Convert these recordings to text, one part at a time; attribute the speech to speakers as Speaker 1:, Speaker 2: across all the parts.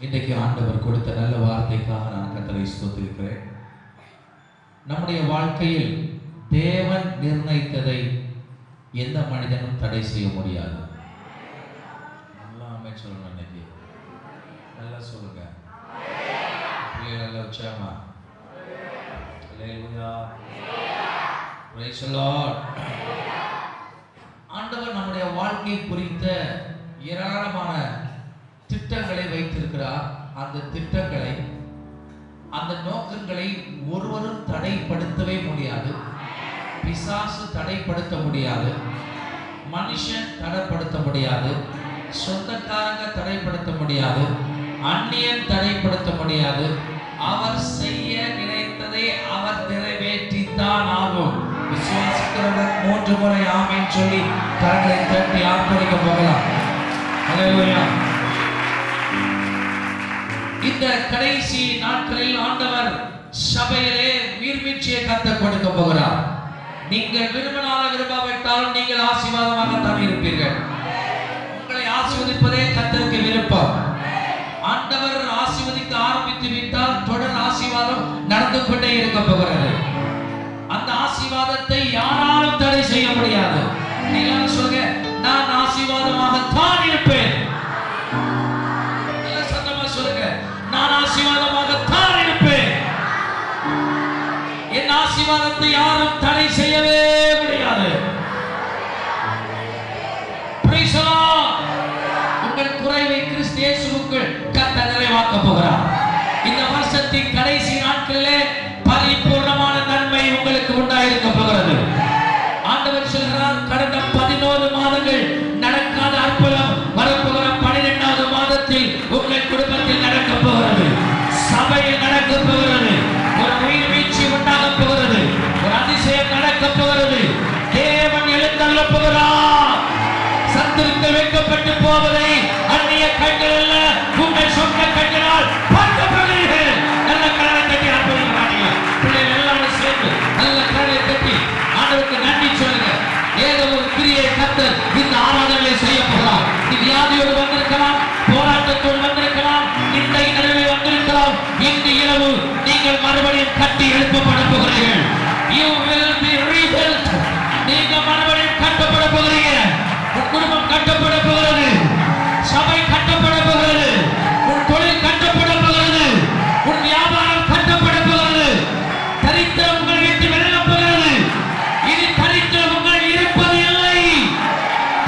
Speaker 1: இன்றைக்கு ஆண்டவர் கொடுத்த நல்ல வார்த்தைக்காக நான் கர்த்தரை ஸ்தோத்திரிக்கிறேன். நம்முடைய வாழ்க்கையில் தேவன் நிர்ணயித்ததை எந்த மனிதனும் தடை செய்ய முடியாது. எல்லாமே சொல்லணும். இன்னைக்கு நல்லா சொல்லுங்க. நல்லா உற்சாகமா. அல்லேலூயா. Praise the Lord. ஆண்டவர் நம்முடைய வாழ்க்கை குறித்த ஏராளமான திட்டங்களை வைத்திருக்கிறார். அந்த திட்டங்களை, அந்த நோக்கங்களை ஒருவரும் தடைப்படுத்தவே முடியாது. பிசாசு தடைப்படுத்த முடியாது, மனுஷன் தடைப்படுத்த முடியாது, சொந்தக்காரங்க தடைப்படுத்த முடியாது, அந்நியன் தடைப்படுத்த முடியாது. அவர் செய்ய நினைத்ததை அவர் நிறைவேற்றித்தான் ஆகும். விசுவாசிக்கிறவர்கள் 3 முறை ஆமென் சொல்லி கரங்களை தட்டி ஆர்ப்பரிக்க போகலாம். அல்லேலூயா. இந்த கடைசி நாட்களில் ஆண்டவர் சபையிலே உயிர்மீட்சியை கற்றுக் கொடுக்க போகிறார். நீங்கள் விரும்பினாலும் விரும்பாவிட்டாலும் நீங்கள் ஆசீர்வாதமாகத்தான் இருப்பீர்கள். உங்களை ஆசீர்வதிப்பதே கர்த்தருக்கு விருப்பம். ஆண்டவர் ஆசீர்வதிக்க ஆரம்பித்து விட்டால் தொடர் ஆசீர்வாதம் நடந்து கொண்டே இருக்க போகிறது. அந்த ஆசீர்வாதத்தை யாராலும் தடை செய்ய முடியாது. நீங்கள் சொல்லுங்க, நான் ஆசீர்வாதமாகத்தான் இருப்பேன். சொல்லுங்க, நான் ஆசீர்வாதமாகத்தான் இருப்பேன். என் ஆசீர்வாதத்தை யாரும் தடை செய்யவே முடியாது. Price the Lord. உங்கள் குறைவை கிறிஸ்து இயேசுவுக்குள் கர்த்தர் நிறைவாக்க போகிறார். இந்த வருஷத்தின் கடைசி நாட்களிலே பரிபூர்ணமான நன்மை உங்களுக்கு உண்டாயிருக்க போகிறது. ஆண்டவர் சொல்கிறார், கடந்த 11 மாதங்கள் நடக்காத அற்புதம் வரப்போகிற 12வது மாதத்தில் உங்கள் குடும்பத்தில் நடக்க போகிறது, சபையில் நடக்க போகிறது, ஒரு உயிர்மீட்சி உண்டாக போகிறது, ஒரு அதிசயம் நடக்க போகிறது. தேவன் எழுந்தருள போகிறார். சத்துருக்கள் வைக்கப்பட்டு போவதை அந்நிய கண்கள் அல்ல, உங்கள் சொந்த கண்களால் பார்க்க போகிறீர்கள். நல்ல கரங்களை தட்டி ஆர்ப்பரிக்கிறாங்க. பிள்ளைகள் எல்லாரும் சேர்ந்து நல்ல கரங்களை தட்டி ஆண்டவருக்கு நன்றி சொல்லுங்க. ஏதோ ஒரு கிரியை கர்த்தர் இந்த ஆராதனையை செய்ய போகிறார். நீ வியாதியோடு வந்திருக்கலாம், போராட்டத்தோடு வந்திருக்கலாம், நிந்தை நிலைமை வந்திருக்கலாம். இன்று இரவு நீங்கள் மறுபடியும் கட்டி எழுப்பப்பட போகிறீர்கள். You will be rebuilt. நீங்க மறுபடியும் கட்டப்பட போகிறீங்க. உன் குடும்பம் கட்டப்பட போகிறது, சபை கட்டப்பட போகிறது, உன் தொழில் கட்டப்பட போகிறது, உன் வியாபாரம் கட்டப்பட போகிறது. தரித்திரம் உங்களை விட்டு விலக போகிறது. இது தரித்திரம் உங்கள் இருப்பது இல்லை.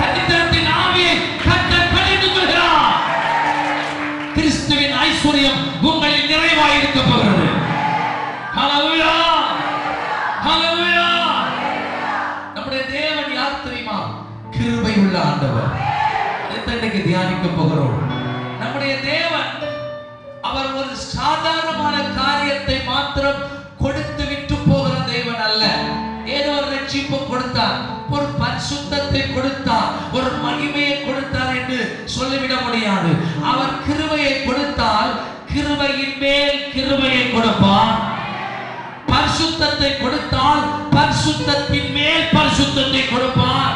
Speaker 1: தரித்திரத்தின் ஆவியை கர்த்தர் கடிந்து கொள்கிறார். கிறிஸ்துவின் ஐஸ்வர்யம் உங்களில் நிறைவாய் இருக்க போகிறது. ஹல்லேலூயா, ஹல்லேலூயா. நம்முடைய தேவன் யார் தெரியுமா? கிருபை உள்ள ஆண்டவர். இன்றைக்கு தியானிக்க போகிறோம். நம்முடைய தேவன் அவர் ஒரு சாதாரணமான காரியத்தை மாத்திரம் கொடுத்து விட்டு போகிற தேவன் அல்ல. ஏதோ ஒரு ரட்சிப்பு கொடுத்தார், ஒரு பரிசுத்தத்தை கொடுத்தார், ஒரு மகிமையை கொடுத்தார் என்று சொல்லிவிட முடியாது. அவர் கிருபையை கொடுத்தால் கிருபையின் மேல் கிருபையை கொடுப்பார். பரிசுத்தத்தை கொடுத்தால் பரிசுத்தத்தின் மேல் பரிசுத்தத்தை கொடுப்பார்.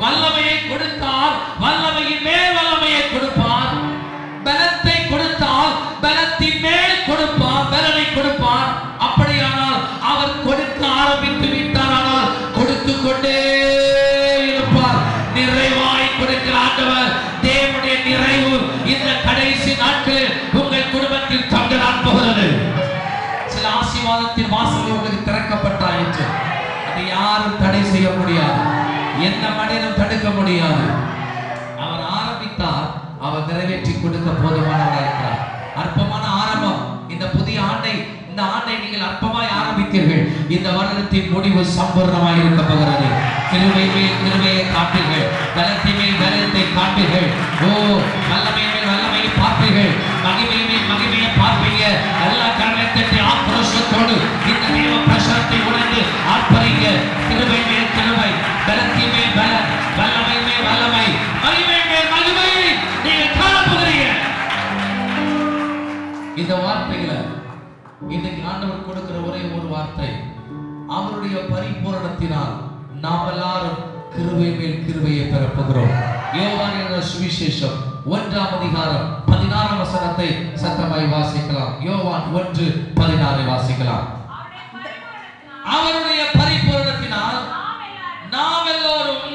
Speaker 1: வல்லமையை கொடுத்தால் வல்லமையின் மேல் வல்லமையை கொடுப்பார். பலத்தை கொடுத்தால் பலத்தின் மேல் கொடுப்பார், பலனை கொடுப்பார். அப்படியானால் அவர் கொடுக்க ஆரம்பித்து விட்டாரானால் கொடுத்து கொண்டே இருப்பார். நிறைவாய் கொடுக்கிற ஆண்டவர். தேவனுடைய நிறைவு இந்த கடைசி நாட்களில் உங்கள் குடும்பத்தில் தங்கலாம் போகிறது. சில ஆசீர்வாதத்தின் வாசல் உங்களுக்கு திறக்கப்பட்டாயிற்று. அதை யாரும் தடை செய்ய முடியாது, எந்த மனிதனும் தடுக்க முடியாது. அவர் ஆரம்பித்தார், அவர் நிறைவேற்றி கொடுக்க போதுமானவராக இருக்கிறார். அற்பமான ஆரம்பம். இந்த புதிய ஆண்டை, இந்த ஆண்டை நீங்கள் அற்பமாய் ஆரம்பித்தீர்கள். இந்த வருடத்தின் முடிவு சம்பூர்ணமாய் இருக்க போகிறது. கிருபை மேல் கிருபையை காப்பீர்கள், பலத்தின் மேல் பலத்தை காப்பீர்கள். ஓ, வல்லமை மேல் வல்லமையை பார்ப்பீர்கள், மகிமை மேல் மகிமையை பார்ப்பீங்க. எல்லா கரணத்தை ஆக்ரோஷத்தோடு இந்த தேவ பிரசனத்தை உணர்ந்து ஆர்ப்பரிங்க. கிருபை மேல் கிருபை, பலத்தின் மேல் பலம், வல்லமை மேல் வல்லமை, மகிமை மேல் மகிமை நீங்கள் காணப்போகிறீங்க. இந்த வார்த்தைகளை இன்றைக்கு ஆண்டவர் கொடுக்கிற ஒரே ஒரு வார்த்தை, அவருடைய பரிபூரணத்தினால் நாம் எல்லாரும் கிருபை மேல் கிருபையை பெறப்போகிறோம். யோவான் எழுதின சுவிசேஷம் 1 அதிகாரம் 16 வசனத்தை சத்தமாய் வாசிக்கலாம். யோவான் 1:16 வாசிக்கலாம். அவருடைய பரிபூரணத்தினால் நாம் எல்லோரும்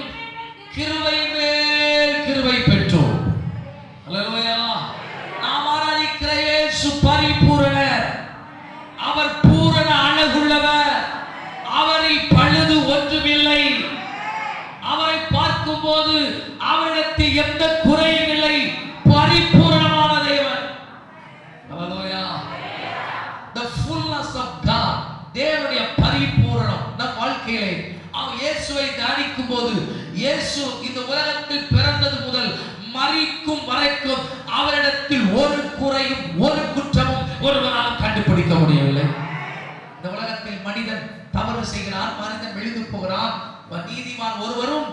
Speaker 1: கிருபை மேல் கிருபை பெற்றோம். அல்லேலூயா. நாம் ஆராதிக்கிற இயேசு பரிபூரணர். அவர் பூரண அழகுள்ளவர். அவரில் பழுது ஒன்றுமில்லை. அவரை பார்க்கும்போது அவரிடத்தில் எந்த குறையும் இல்லை. பரிபூரணமான தேவன். அல்லேலூயா. The fullness of God. தேவனுடைய பரிபூரணம் நம் வாழ்க்கையிலே இயேசுவை தியானிக்கும் போது இயேசு இந்த உலகத்தில் பிறந்தது முதல் மரிக்கும் வரைக்கும் அவரிடத்தில் ஒரு குறையும் ஒரு குற்றமும் ஒருவரால் கண்டுபிடிக்க முடியவில்லை. இந்த உலகத்தில் மனிதன் தவறு செய்கிறான், மனிதன் விழுந்து போகிறான், நீதிமான் ஒருவரும்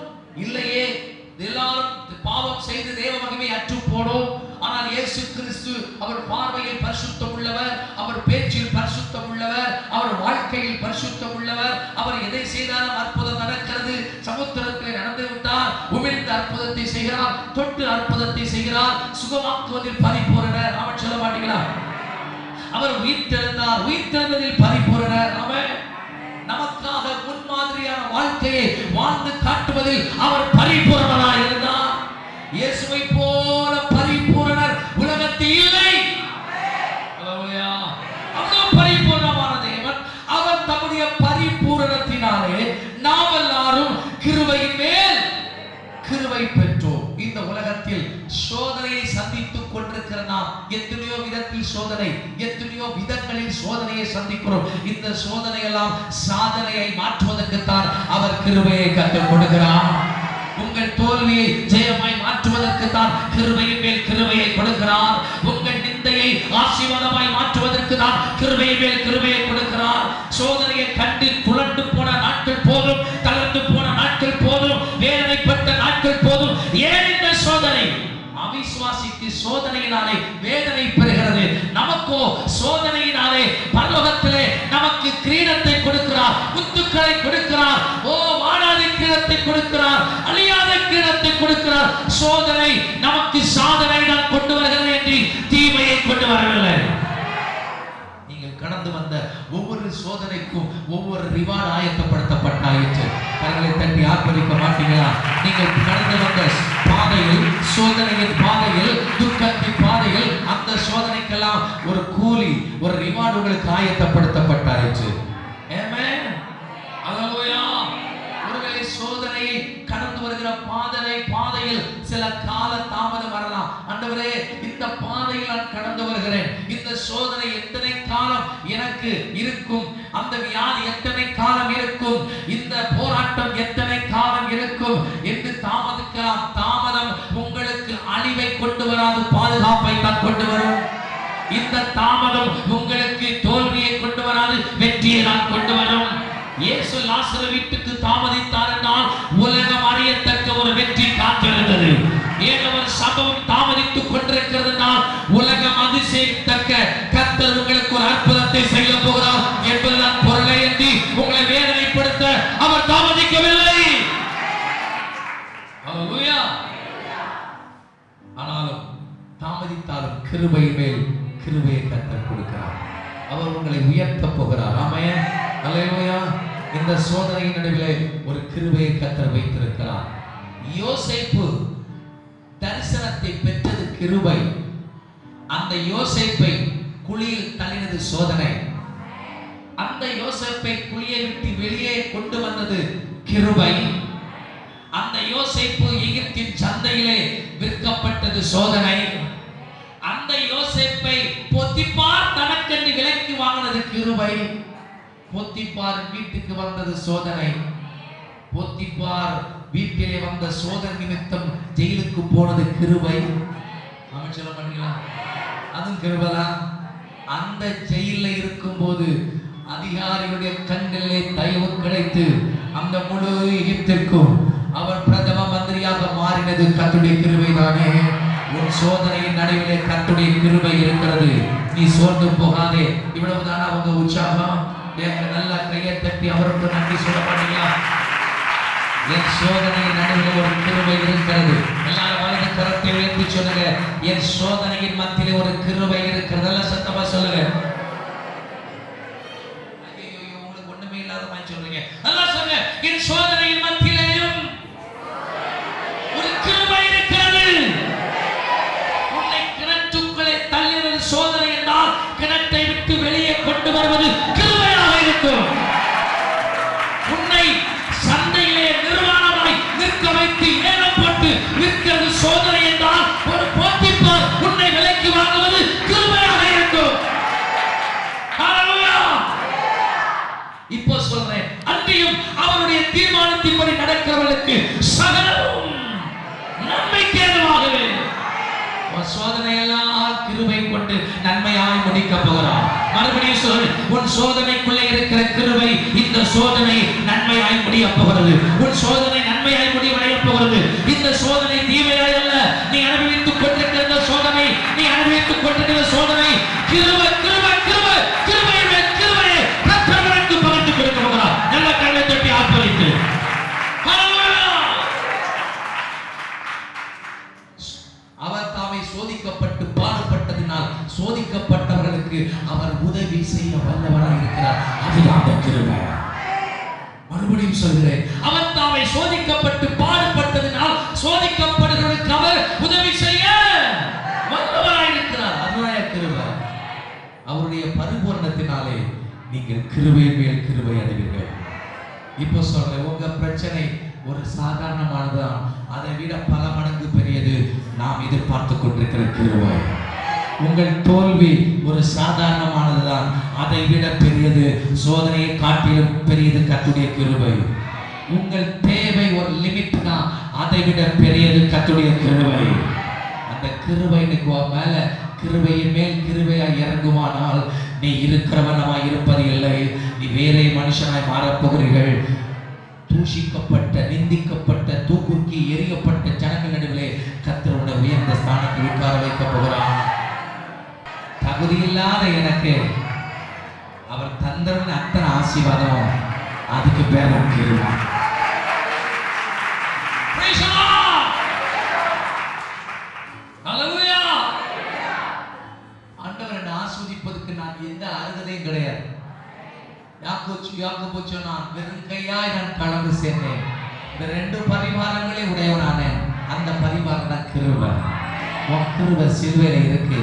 Speaker 1: இல்லையே. எல்லாரும் பாவம் செய்து தேவ மகிமை அற்று போனோம். ஆனால் இயேசு கிறிஸ்து அவர் பார்வையில் பரிசுத்தம் உள்ளவர், அவர் பேச்சில் பரிசுத்தம் உள்ளவர், அவர் வாழ்க்கையில் பரிசுத்தம் உள்ளவர். அவர் எதை செய்தாலும் அற்புதம் நடக்கிறது. சமுத்திரத்தில் நடந்து விட்டார், உமிழ்ந்த அற்புதத்தை செய்கிறார், தொட்டு அற்புதத்தை செய்கிறார், சுகமாக்குவதில் பரிபூரணர். அவன் சொல்ல மாட்டீங்களா? அவர் உயிர்த்தெழுந்தார், உயிர்த்தெழுந்ததில் பரிபூரணர். அவன் நமக்காக முன்மாதிரியான வாழ்க்கையை வாழ்ந்து காட்டுவதில் அவர் பரிபூரணராய் இருந்தார். இயேசுவை போல பரிபூரணர் உலகத்தில் இல்லை. அல்லேலூயா. அவர் பரிபூரணமான தேவன். அவர் தம்முடைய பரிபூரணத்தினாலே நாம் எல்லாரும் கிருபையின் மேல் கிருபை பெற்றோம். இந்த உலகத்தில் சோதனையை சந்தித்துக் கொண்டிருக்கிற நாம் எத்தனையோ விதத்தில் சோதனை, எத்தனையோ விதங்களில் சோதனையை சந்திக்கிறோம். இந்த சோதனை எல்லாம் சாதனையை மாற்றுவதற்குத்தான் அவர் கிருபையை கற்றுக் கொடுக்கிறார். உங்கள் தோல்வியை ஜெயமாய் மாற்றுவதற்கு தான் கிருபையின் மேல் கிருபையை கொடுக்கிறார். உங்கள் நிந்தையை ஆசீர்வாதமாய் மாற்றுவதற்கு தான் கிருபையின் மேல் கிருபையை கொடுக்கிறார். சோதனையை கண்டு புலண்டு போன நாட்கள் போதும், தளர்ந்து போன நாட்கள் போதும், வேதனைப்பட்ட நாட்கள் போதும். ஏன் இந்த சோதனை? அவிசுவாசிக்கு சோதனையினாலே வேதனை பெறுகிறது. நமக்கோ சோதனையினாலே பரலோகத்திலே நமக்கு கிரீடத்தை கொடுக்கிறார், முத்துக்களை கொடுக்கிறார். ஓ, வாழாத கிரீடத்தை கொடுக்கிறார், அழியாத கிரீடத்தை கொடுக்கிறார். சோதனை நமக்கு சாதனை தான் கொண்டு வருகிறது என்று தீமையை கொண்டு வரவில்லை. நீங்கள் கடந்து வந்த ஒவ்வொரு சோதனைக்கும் ஒவ்வொரு ரிவார்டு ஆயத்தப்படுத்தப்பட்டாயிற்று. கரங்களை தட்டி ஆர்ப்பரிக்க மாட்டீங்களா? நீங்கள் கடந்து வந்த பாதையில், சோதனையின் பாதையில், துக்கத்தின் பாதையில், அந்த சோதனைக்கெல்லாம் ஒரு கூலி, ஒரு ரிவார்டு உங்களுக்கு ஆயத்தப்படுத்தப்பட்டாயிற்று. ஆமென். அல்லேலூயா. ஒருவேளை சோதனையை கடந்து வருகிற பாதையில் சில கால தாமதம் வரலாம். ஆண்டவரே, இந்த பாதையில் நான் கடந்து வருகிறேன், இந்த சோதனை எத்தனை காலம் எனக்கு இருக்கும், அந்த வியாதி எத்தனை காலம் இருக்கும், இந்த போராட்டம் எத்தனை காலம் இருக்கும் என்று தாமதிக்கலாம். தாமதம் உங்களுக்கு அழிவை கொண்டு வராது, பாதுகாப்பை தான் கொண்டு வரும். இந்த தாமதம் உங்களுக்கு தோல்வியை கொண்டு வராது, வெற்றியை தான் கொண்டு வரும். இயேசு லாசரு வீட்டுக்கு தாமதித்தார் என்றால் உலகம் அறியத்தக்க ஒரு வெற்றி காத்திருந்தது. ஏதவர் சம்பவம் தாமதித்துக் கொண்டிருக்கிறது என்றால் உலகம் அதிசயித்தக்க கர்த்தர் உங்களுக்கு ஒரு அற்புதத்தை செய்ய போகிறார் என்பதுதான் பொருளை எண்ணி உங்களை வேதனைப்படுத்த அவர் தாமதிக்கவில்லை. அல்லேலூயா. ஆனாலும் தாமதித்தாலும் கிருபை மேல் கிருபையை கர்த்தர் கொடுக்கிறார். அவர் உங்களை உயர்த்த போகிறார். ஆமென். அல்லேலூயா. இந்த சோதனையின் நடுவிலே ஒரு கிருபையை கர்த்தர் வைத்திருக்கிறார். யோசேப்பு தரிசனத்தை பெற்றது கிருபை. அந்த யோசேப்பை குழியில் தள்ளினது சோதனை. அந்த யோசேப்பை குழியை விட்டு வெளியே கொண்டு வந்தது கிருபை. அந்த யோசேப்பு எகிப்தின் சந்தையிலே விற்கப்பட்டது சோதனை. அந்த யோசேப்பை போத்திபார் தனக்கென்று விலைக்கு வாங்கினது கிருபை. போத்திபார் வீட்டுக்கு வந்தது சோதனை. போத்திபார் வீட்டிலே வந்த சோதனை நிமித்தம் ஜெயிலுக்கு போனது கிருபை. அவன் சொல்ல மாட்டீங்களா? அதுவும் கிருபைதான். அந்த ஜெயில இருக்கும் போது அதிகாரியுடைய கண்களிலே தயவு கிடைத்து அந்த முழு எகிப்திற்கும் அவர் பிரதம மந்திரியாக மாறினது கர்த்தருடைய கிருபை தானே. உன் சோதனையின் நடுவிலே கர்த்தருடைய கிருபை இருக்கிறது. நீ சோர்ந்து போகாதே. இவ்வளவுதானா உங்க உற்சாகம்? நல்ல கையை தட்டி அவருக்கு நன்றி சொல்ல மாட்டீங்களா? என் சோதனையின் நடுவில் ஒரு கிருபை இருக்கிறது. எல்லாரும் வலது கரத்தை உயர்த்தி சொல்லுங்க, என் சோதனையின் மத்தியிலே ஒரு கிருபை இருக்கிறது. எல்லாம் சத்தமா சொல்லுங்க. ஐயோ, உங்களுக்கு ஒண்ணுமே இல்லாத மாதிரி சொல்றீங்க. எல்லாம் சொல்லுங்க, என் சோதனையின் மத்தியிலேயும் ஒரு கிருபை இருக்கிறது. உன்னை கிணற்றுக்குள்ளே தள்ளினது சோதனை என்றால் கிணற்றை விட்டு வெளியே கொண்டு வருவது கிருபையாக இருக்கும். உன்னை சந்தையிலே நிர்வாணமாய் நிற்க வைத்து ஏலம் போட்டு விற்கிறது சோதனை என்றால் ஒரு போட்டிப்பார் உன்னை விலைக்கு வாங்குவது கிருபையாக இருக்கும். இப்போ சொல்றேன், அன்றியும் அவருடைய தீர்மானத்தின்படி நடக்கிறவர்களுக்கு சகலமும் நன்மைக்கு ஏதுவாகவே. சோதனை எல்லாம் கிருபை கொண்டு நன்மையாய் முடிக்க போகிறார். மறுபடியும் சொல், உன் சோதனைக்குள்ளே இருக்கிற கிருபை இந்த சோதனை நன்மையாய் முடிய போகிறது. உன் சோதனை நன்மையாய் முடிவடைய போகிறது. இந்த சோதனை தீமையாய் அல்ல. நீ அனுபவித்துக் கொண்டிருக்கிற சோதனை, நீ அனுபவித்துக் கொண்டிருக்கிற சோதனை கிருபை கிருபை கிருபை கிருபையை கிருபையை பிரச்சனைக்கு பகிர்ந்து கொடுக்க போகிறார். நல்ல கண்ணை தொட்டி ஆர்ப்பரித்து அவர் தாமே சோதிக்கப்பட்டு பாடுபட்டதினால் சோதிக்கப்பட்டவர்களுக்கு அவர் உதவி செய்ய வல்லவராய் இருக்கிறார். அதுதான் கிருபை. மறுபடியும் சொல்கிறேன், அவர் தாமே சோதிக்கப்பட்டு பாடுபட்டதினால் சோதிக்கப்படுகிறவர்களுக்கு அவர் உதவி செய்ய வல்லவராய் இருக்கிறார். அதுதான் கிருபை. அவருடைய பரிபூரணத்தினாலே நீங்கள் கிருபையின் மேல் கிருபை அடைவீர்கள். இப்போ சொல்றேன், உங்க பிரச்சனை ஒரு சாதாரணமானதுதான். அதை விட பல மடங்கு பெரியது நாம் எதிர்பார்த்து கொண்டிருக்கிற கிருபை. உங்கள் தோல்வி ஒரு சாதாரணமானதுதான். அதை விட பெரியது, சோதனையை காட்டிலும் பெரியது கர்த்தருடைய கிருபை. உங்கள் தேவை ஒரு லிமிட் தான், அதை விட பெரியது கர்த்தருடைய கிருபை. அந்த கிருபை மேல கிருபையின் மேல் கிருபையாய் இறங்குமானால் நீ இருக்கிறவனமாய் இருப்பது இல்லை, நீ வேற மனுஷனாய் மாறப்போகிறீர்கள். தூஷிக்கப்பட்ட, நிந்திக்கப்பட்ட, தூக்குக்கி எரியப்பட்ட ஜனங்கள் நடுவிலே கர்த்தருடைய உயர்ந்த ஸ்தானத்தில் உட்கார வைக்க போகிறார். தகுதி இல்லாத எனக்கு அவர் தந்தவன் அத்தனை ஆசீர்வாதம், அதுக்கு பேர் கிருபை. ஆண்டவர் என்னை ஆஸ்வதிப்பதற்கு நான் எந்த அருகதையும் கிடையாது. யாக்கோபு சொன்னான், வெறும் கையாய் நான் கடந்து சேர்ந்தேன், இந்த 2 பரிவாரங்களே உடையவனானேன். அந்த பரிவாரம் தான் கிருபை. உன் கிருபை சிலுவையில இருக்கு.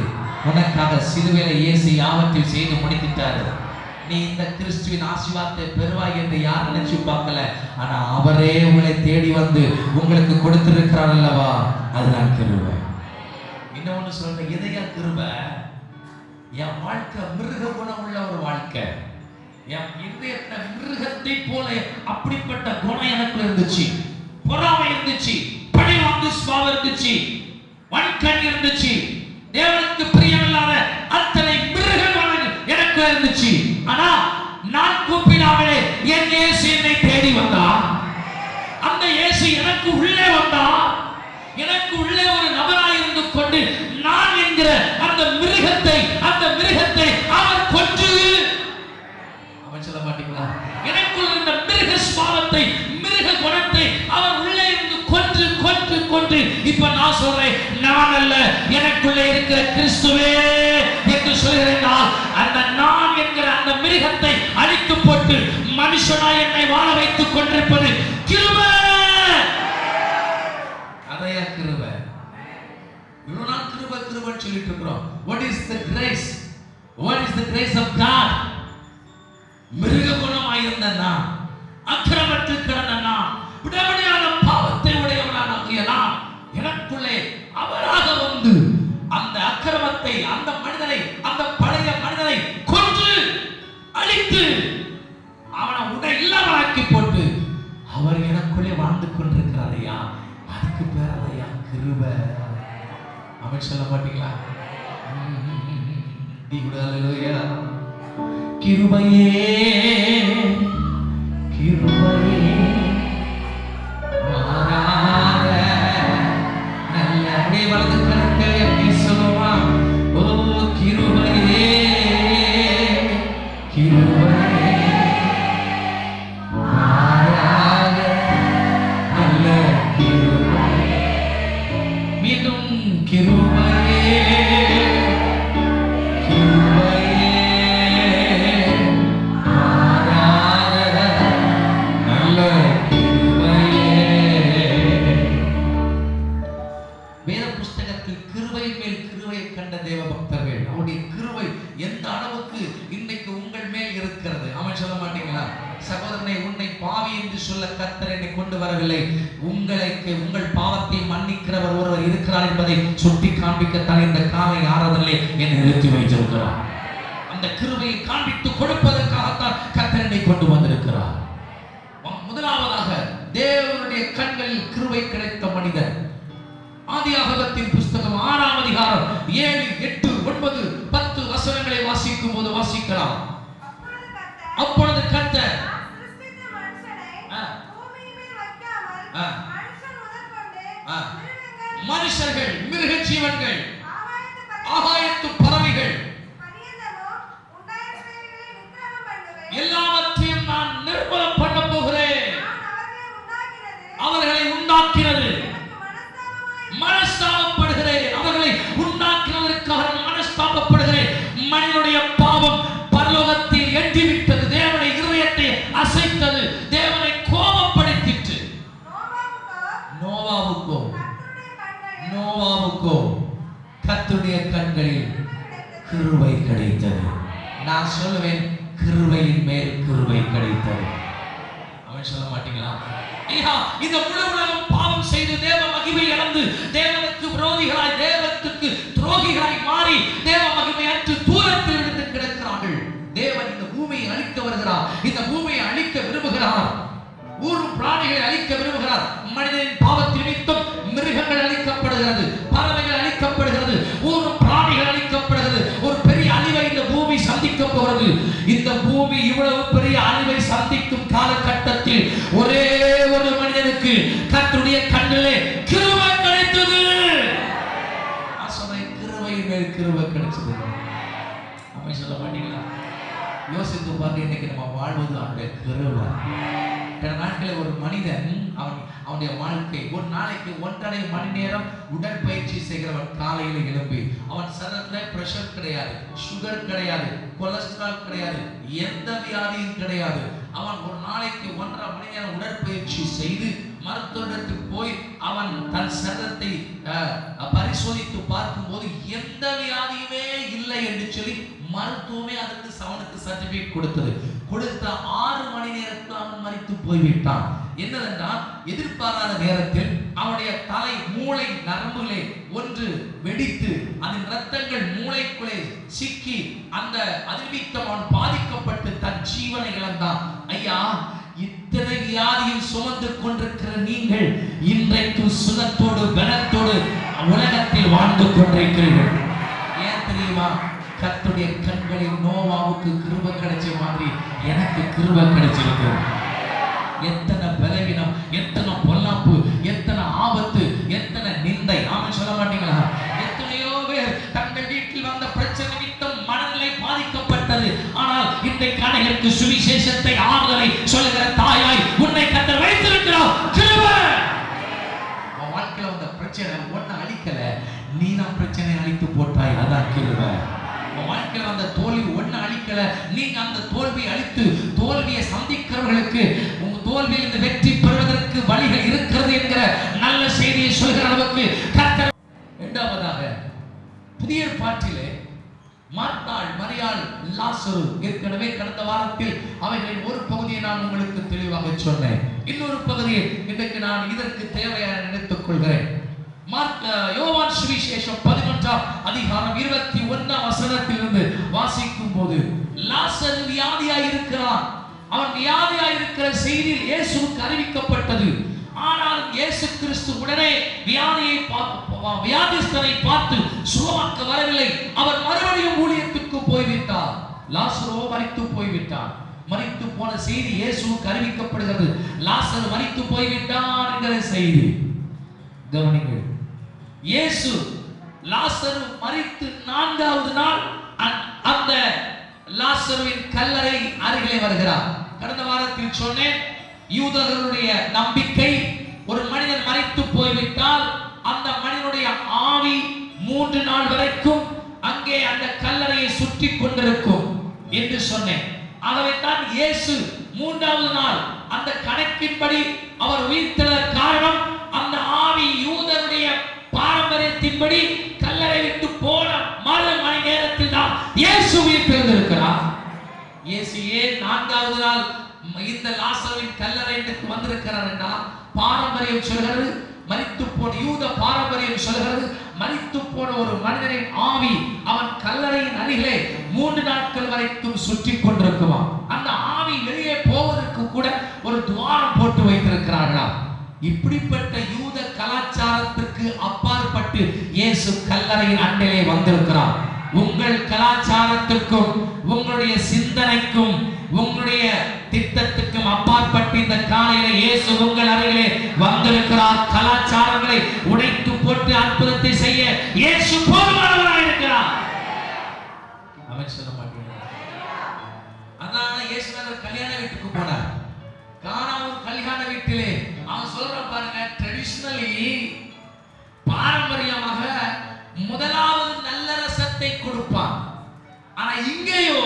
Speaker 1: உனக்காக சிலுவையில இயேசு யாவற்றையும் செய்து முடித்துட்டாரு. நீ இந்த கிறிஸ்துவின் ஆசீர்வாதத்தை பெறுவாய் என்று யார் நினைச்சு பார்க்கல. ஆனா அவரே உங்களை தேடி வந்து உங்களுக்கு கொடுத்திருக்கிறார் அல்லவா, அதுதான் கிருபை. இன்னொன்னு சொல்றேன், இதையா கிருபை? என் வாழ்க்கை மிருக குணம் உள்ள ஒரு வாழ்க்கை. என் இதயத்தை மிருகத்தை போல அப்படிப்பட்ட குணம் எனக்கு இருந்துச்சு. பொறாமை இருந்துச்சு, பழிவாங்கு சுபாவம் இருந்துச்சு, வன்கண் இருந்துச்சு, தேவனுக்கு பிரியமில்லாத அத்தனை மிருகங்கள் எனக்கு இருந்துச்சு. ஆனா நான் கூப்பினாவே என் இயேசு என்னை தேடி வந்தா. அந்த இயேசு எனக்கு உள்ளே வந்தா. எனக்கு உள்ளே ஒரு நபராய் இருந்து கொண்டு நான் என்கிற அந்த மிருகத்தை அவர் கொன்று, அவன் சொல்ல மாட்டீங்களா, எனக்குள்ள இருந்த மிருக சுபாவத்தை, மிருக குணத்தை அவர் உள்ளே இருந்து கொன்று கொன்று கொன்று. இப்ப நான் சொல்றேன், நான் அல்ல, எனக்குள்ளே இருக்கிற கிறிஸ்துவே என்று சொல்கிறேன். அந்த நான் என்கிற அந்த மிருகத்தை அழித்து போட்டு மனுஷனாய் என்னை வாழ வைத்துக் கொண்டிருப்பது கிருபை. அதையா கிருபை? இவ்வளவு நாள் கிருபை கிருபைன்னு சொல்லிட்டு இருக்கிறோம். What is the grace? What is the grace of God? மிருக குணமாயிருந்த நான், அக்கிரமத்தில் கிடந்த நான், விடவிடையான பாவத்தை உடையவனாகிய நான், எனக்குள்ளே அவராக வந்து அந்த அக்கிரமத்தை, அந்த மனிதனை, அந்த பழைய மனிதனை கொன்று அழித்து அவனை உடை இல்லாமலாக்கி போட்டு அவர் எனக்குள்ளே வாழ்ந்து கொண்டிருக்கிறாரையா, அதுக்கு பேரையா கிருபை. அவன் சொல்ல மாட்டீங்களா? கிருபையே கிருபையே மாறாத நல்ல அப்படியே வலது கரத்தை எப்படி சொல்லுவா? ஓ கிருபையே கிருபையே மாறாத என்று சொல்ல கர்த்தர் என்னை கொண்டு வரவில்லை. உங்களுக்கு உங்கள் பாவத்தை மன்னிக்கிறவர் ஒருவர் இருக்கிறார் என்பதை சுட்டி காண்பிக்கத்தான் இந்த காலை ஆராதனை என்னை நிறுத்தி வைத்திருக்கிறார். அந்த கிருபையை காண்பித்து கொடுப்பதற்காகத்தான் கர்த்தர் என்னை கொண்டு வந்திருக்கிறார். முதலாவதாக தேவனுடைய கண்களில் கிருபை கிடைத்த மனிதன். ஆதியாகமத்தின் புஸ்தகம் 6ஆம் அதிகாரம் 7, 8, 9, 10 வசனங்களை வாசிக்கும் போது வாசிக்கலாம். அப்பொழுது கர்த்தர் மனுஷர்கள், மிருக ஜீவன்கள், ஆகாயத்து பறவைகள் எல்லாவற்றையும் நான் நிர்மூலம் பண்ண போகிறேன். அவர்களை உண்டாக்கினது மனஸ்தாபப்படுகிறேன். அவர்களை உண்டாக்கினதற்காக மனஸ்தாபப்படுகிறேன். மனிதனுடைய பாவம் பரலோகத்தில் எட்டிவிட்டது. தேவனை இருதயத்தை அசைத்தது. தேவனை கோபப்படுத்திற்று. நோவாவுக்கோ கர்த்தருடைய கண்களில் கிருபை கிடைத்தது. நான் சொல்லுவேன், கிருபையின் மேல் கிருபை கிடைத்தது. அவன் சொல்ல மாட்டீங்களா? இந்த முழு உலகம் பாவம் செய்து தேவ மகிமை இழந்து தேவனுக்கு விரோதிகளாய், தேவனுக்கு துரோகிகளாய் மாறி தேவ மகிமை அற்று தூரத்தில் இருந்து கிடக்கிறார்கள். தேவன் இந்த பூமியை அழிக்க வருகிறார். இந்த பூமியை அழிக்க விரும்புகிறார். ஊரும் பிராணிகளை அழிக்க விரும்புகிறார். மனிதனின் பாவத்தின் நிமித்தம் மிருகங்கள் அழிக்கப்படுகிறது, பறவைகள் அழிக்கப்படுகிறது, ஊரும் பிராணிகள் அழிக்கப்படுகிறது. ஒரு பெரிய அழிவை இந்த பூமி சந்திக்க போகிறது. இந்த பூமி இவ்வளவு பெரிய அழிவை சந்திக்கும் காலகட்டத்தில் ஒரே ஒரு மனிதனுக்கு கர்த்தருடைய கண்ணிலே கிருபை கிடைத்தது. கிருபையின் மேல் கிருபை கிடைச்சது. அப்படி சொல்ல மாட்டீங்களா? யோசித்து பார்த்து இன்னைக்கு நம்ம வாழ்வது அவனுடைய கிருபை. நாட்களில் ஒரு மனிதன் அவனுடைய வாழ்க்கை ஒரு நாளைக்கு 1.5 மணி நேரம் உடற்பயிற்சி செய்கிறவன். காலையில் எழும்பி அவன் சரீரத்தில் பிரஷர் கிடையாது, சுகர் கிடையாது, கொலஸ்ட்ரால் கிடையாது, எந்த வியாதியும் கிடையாது. அவன் ஒரு நாளைக்கு 1.5 மணி நேரம் உடற்பயிற்சி செய்து மருத்துவத்திற்கு போய் அவன் தன் சரீரத்தை பரிசோதித்து பார்க்கும்போது எந்த வியாதியுமே இல்லை என்று சொல்லி மருத்துவமே அதற்கு அவனுக்கு சர்டிபிகேட் கொடுத்தது. கொடுத்த 6 மணி நேரத்தில் அவன் மரித்து போய்விட்டான். என்னவென்றால் எதிர்பாராத நேரத்தில் அவனுடைய தலை மூளை நரம்புகளே ஒன்று வெடித்து அதன் இரத்தங்கள் மூளைக்குள்ளே சிக்கி அந்த அதிர்வித்தம் அவன் பாதிக்கப்பட்டு தன் ஜீவனை இழந்தான். ஐயா, இத்தனை வியாதியில் சுமந்து கொண்டிருக்கிற நீங்கள் இன்றைக்கு சுகத்தோடு பலத்தோடு உலகத்தில் வாழ்ந்து கொண்டிருக்கிறீர்கள். ஏன் தெரியுமா? கர்த்தருடைய கண்களில் நோவாவுக்கு கிருபை கிடைச்ச மாதிரி எனக்கு கிருபை கிடைச்சிருக்கு. எத்தனை பலவீனம், எத்தனை பொல்லாப்பு, எத்தனை ஆபத்து, எத்தனை நிந்தை. ஆமென் சொல்ல மாட்டீங்களா? எத்தனையோ பேர் தங்கள் வீட்டில் வந்த பிரச்சனை நிமித்தம் மனநிலை பாதிக்கப்பட்டது. ஆனால் இன்றைக்கு அனைவருக்கு சுவிசேஷத்தை, ஆறுதலை சொல்லுகிற தாயாய் உன்னை கர்த்தர் வைத்திருக்கிறார். கிருபை. உன் வாழ்க்கையில வந்த பிரச்சனை ஒன்ன அழிக்கல, நீ தான் பிரச்சனை அழித்து போட்டாய். அதான் கிருபை. வாழ்க்கையில் அந்த தோல்வி ஒண்ணு அழிக்கல, நீங்க அந்த தோல்வியை அழித்து தோல்வியை சந்திக்கிறவர்களுக்கு உங்க தோல்வியில் இந்த வெற்றி பெறுவதற்கு வழிகள் இருக்கிறது என்கிற நல்ல செய்தியை சொல்கிற அளவுக்கு கர்த்தர். இரண்டாவதாக புதிய ஏற்பாட்டிலே மார்த்தாள், மரியாள், லாசரு ஏற்கனவே கடந்த வாரத்தில் அவைகளின் ஒரு பகுதியை நான் உங்களுக்கு தெளிவாக சொன்னேன். இன்னொரு பகுதியை இன்றைக்கு நான் இதற்கு தேவையான நினைத்துக் கொள்கிறேன். யோவான் சுவிசேஷம் 11ஆம் அதிகாரம் 21ஆம் வசனத்திலிருந்து வாசிக்கும் போது லாசரு வியாதியாய் இருக்கிறான். அவன் வியாதியாய் இருக்கிற செய்தி இயேசுவுக்கு அறிவிக்கப்பட்டது. ஆனால் இயேசு கிறிஸ்து உடனே வியாதிஸ்தனை பார்த்து சுகமாக்க வரவில்லை. அவர் மறுபடியும் ஊழியத்துக்கு போய்விட்டார். லாசரோ மரித்து போய்விட்டார். மரித்து போன செய்தி இயேசுவுக்கு அறிவிக்கப்படுகிறது. லாசரு மரித்து போய்விட்டார் என்கிற செய்தி கவனிங்கள். இயேசு லாசரு மரித்து 4வது நாள் அந்த லாசருவின் கல்லறை அருகிலே வருகிறார். கடந்த வாரத்தில் சொன்னேன், யூதர்களுடைய நம்பிக்கை ஒரு மனிதன் மரித்து போய்விட்டால் அந்த மனிதனுடைய ஆவி 3 நாள் வரைக்கும் அங்கே அந்த கல்லறையை சுற்றி கொண்டிருக்கும் என்று சொன்னேன். ஆகவே தான் இயேசு 3வது நாள் அந்த கணக்கின்படி அவர் உயிர்த்தெழ காரணம் அந்த ஆவி யூதருடைய பாரம்பரியத்தின்படி கல்லறை விட்டு போன மறு மணி நேரத்தில் தான் இயேசு உயிர் பெற்றிருக்கிறார். இயேசு ஏன் 4வது நாள் இந்த லாசருவின் கல்லறைக்கு வந்திருக்கிறார் என்றால் பாரம்பரியம் சொல்கிறது, மரித்து போன யூத பாரம்பரியம் சொல்கிறது, மரித்து போன ஒரு மனிதனின் ஆவி அவன் கல்லறையின் அருகிலே 3 நாட்கள் வரைக்கும் சுற்றி கொண்டிருக்குமா. அந்த ஆவி வெளியே போவதற்கு கூட ஒரு துவாரம் போட்டு வைத்திருக்கிறார்களா. இப்படிப்பட்ட யூத கலாச்சாரத்திற்கு அப்பாற்பட்டு இயேசு கல்லறையின் அண்டையிலே வந்திருக்கிறார். உங்கள் கலாச்சாரத்திற்கும் உங்களுடைய சிந்தனைக்கும் உங்களுடைய திட்டத்துக்கும் அப்பாற்பட்டு இந்த காலையில இயேசு உங்கள் அருகிலே வந்திருக்கிறார். கலாச்சாரங்களை உடைத்து போட்டு அற்புதத்தை செய்ய இயேசு போதுமானவராக இருக்கிறார். அவன் சொல்ல மாட்டேங்கிறார். அதான் இயேசுநாதர் கல்யாண வீட்டுக்கு போனார். கானாவூர் கல்யாண வீட்டிலே அவன் சொல்ற பாருங்க, ட்ரெடிஷனலி பாரம்பரியமாக முதலாவது நல்ல ரசத்தை கொடுப்பான். ஆனா இங்கேயோ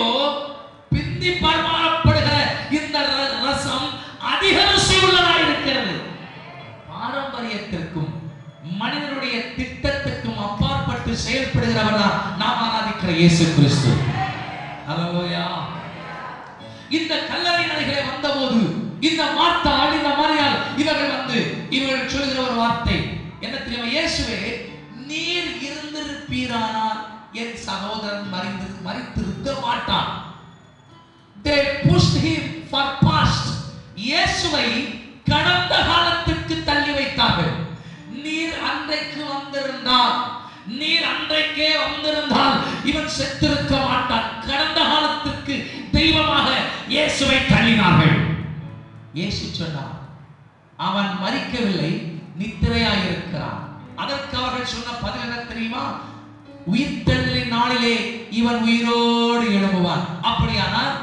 Speaker 1: பிந்தி பரிமாறப்படுகிற இந்த ரசம் அதிக ருசி உள்ளதாக இருக்கிறது. பாரம்பரியத்திற்கும் மனிதனுடைய திட்டத்துக்கும் அப்பாற்பட்டு செயல்படுகிறவர் தான் நாம் ஆராதிக்கிற இயேசு கிறிஸ்து. அல்லேலூயா. இந்த கல்லறை அருகிலே வந்தபோது இந்த மார்த்தா இந்த மரியாள் இவர்கள் சொல்லுகிற ஒரு வார்த்தை என்ன தெரியுமா? இயேசுவே, நீர் இருந்திருப்பீரானால் என் சகோதரன் மரித்திருக்க மாட்டான். They pushed him for past. இயேசுவை கடந்த காலத்திற்கு தள்ளி வைத்தார்கள். நீர் அன்றைக்கு வந்திருந்தால், நீர் அன்றைக்கே வந்திருந்தால் இவன் செத்திருக்க மாட்டான். கடந்த காலத்திற்கு தெய்வமாக இயேசுவை தள்ளினார்கள். இயேசு சொன்னார், அவன் மரிக்கவில்லை, நித்திரையாயிருக்கிறான். அதற்கு அவர்கள் சொன்ன பதில் என்ன தெரியுமா? உயிர்த்தெழுதலின் நாளிலே இவன் உயிரோடு எழும்புவான். அப்படியானால்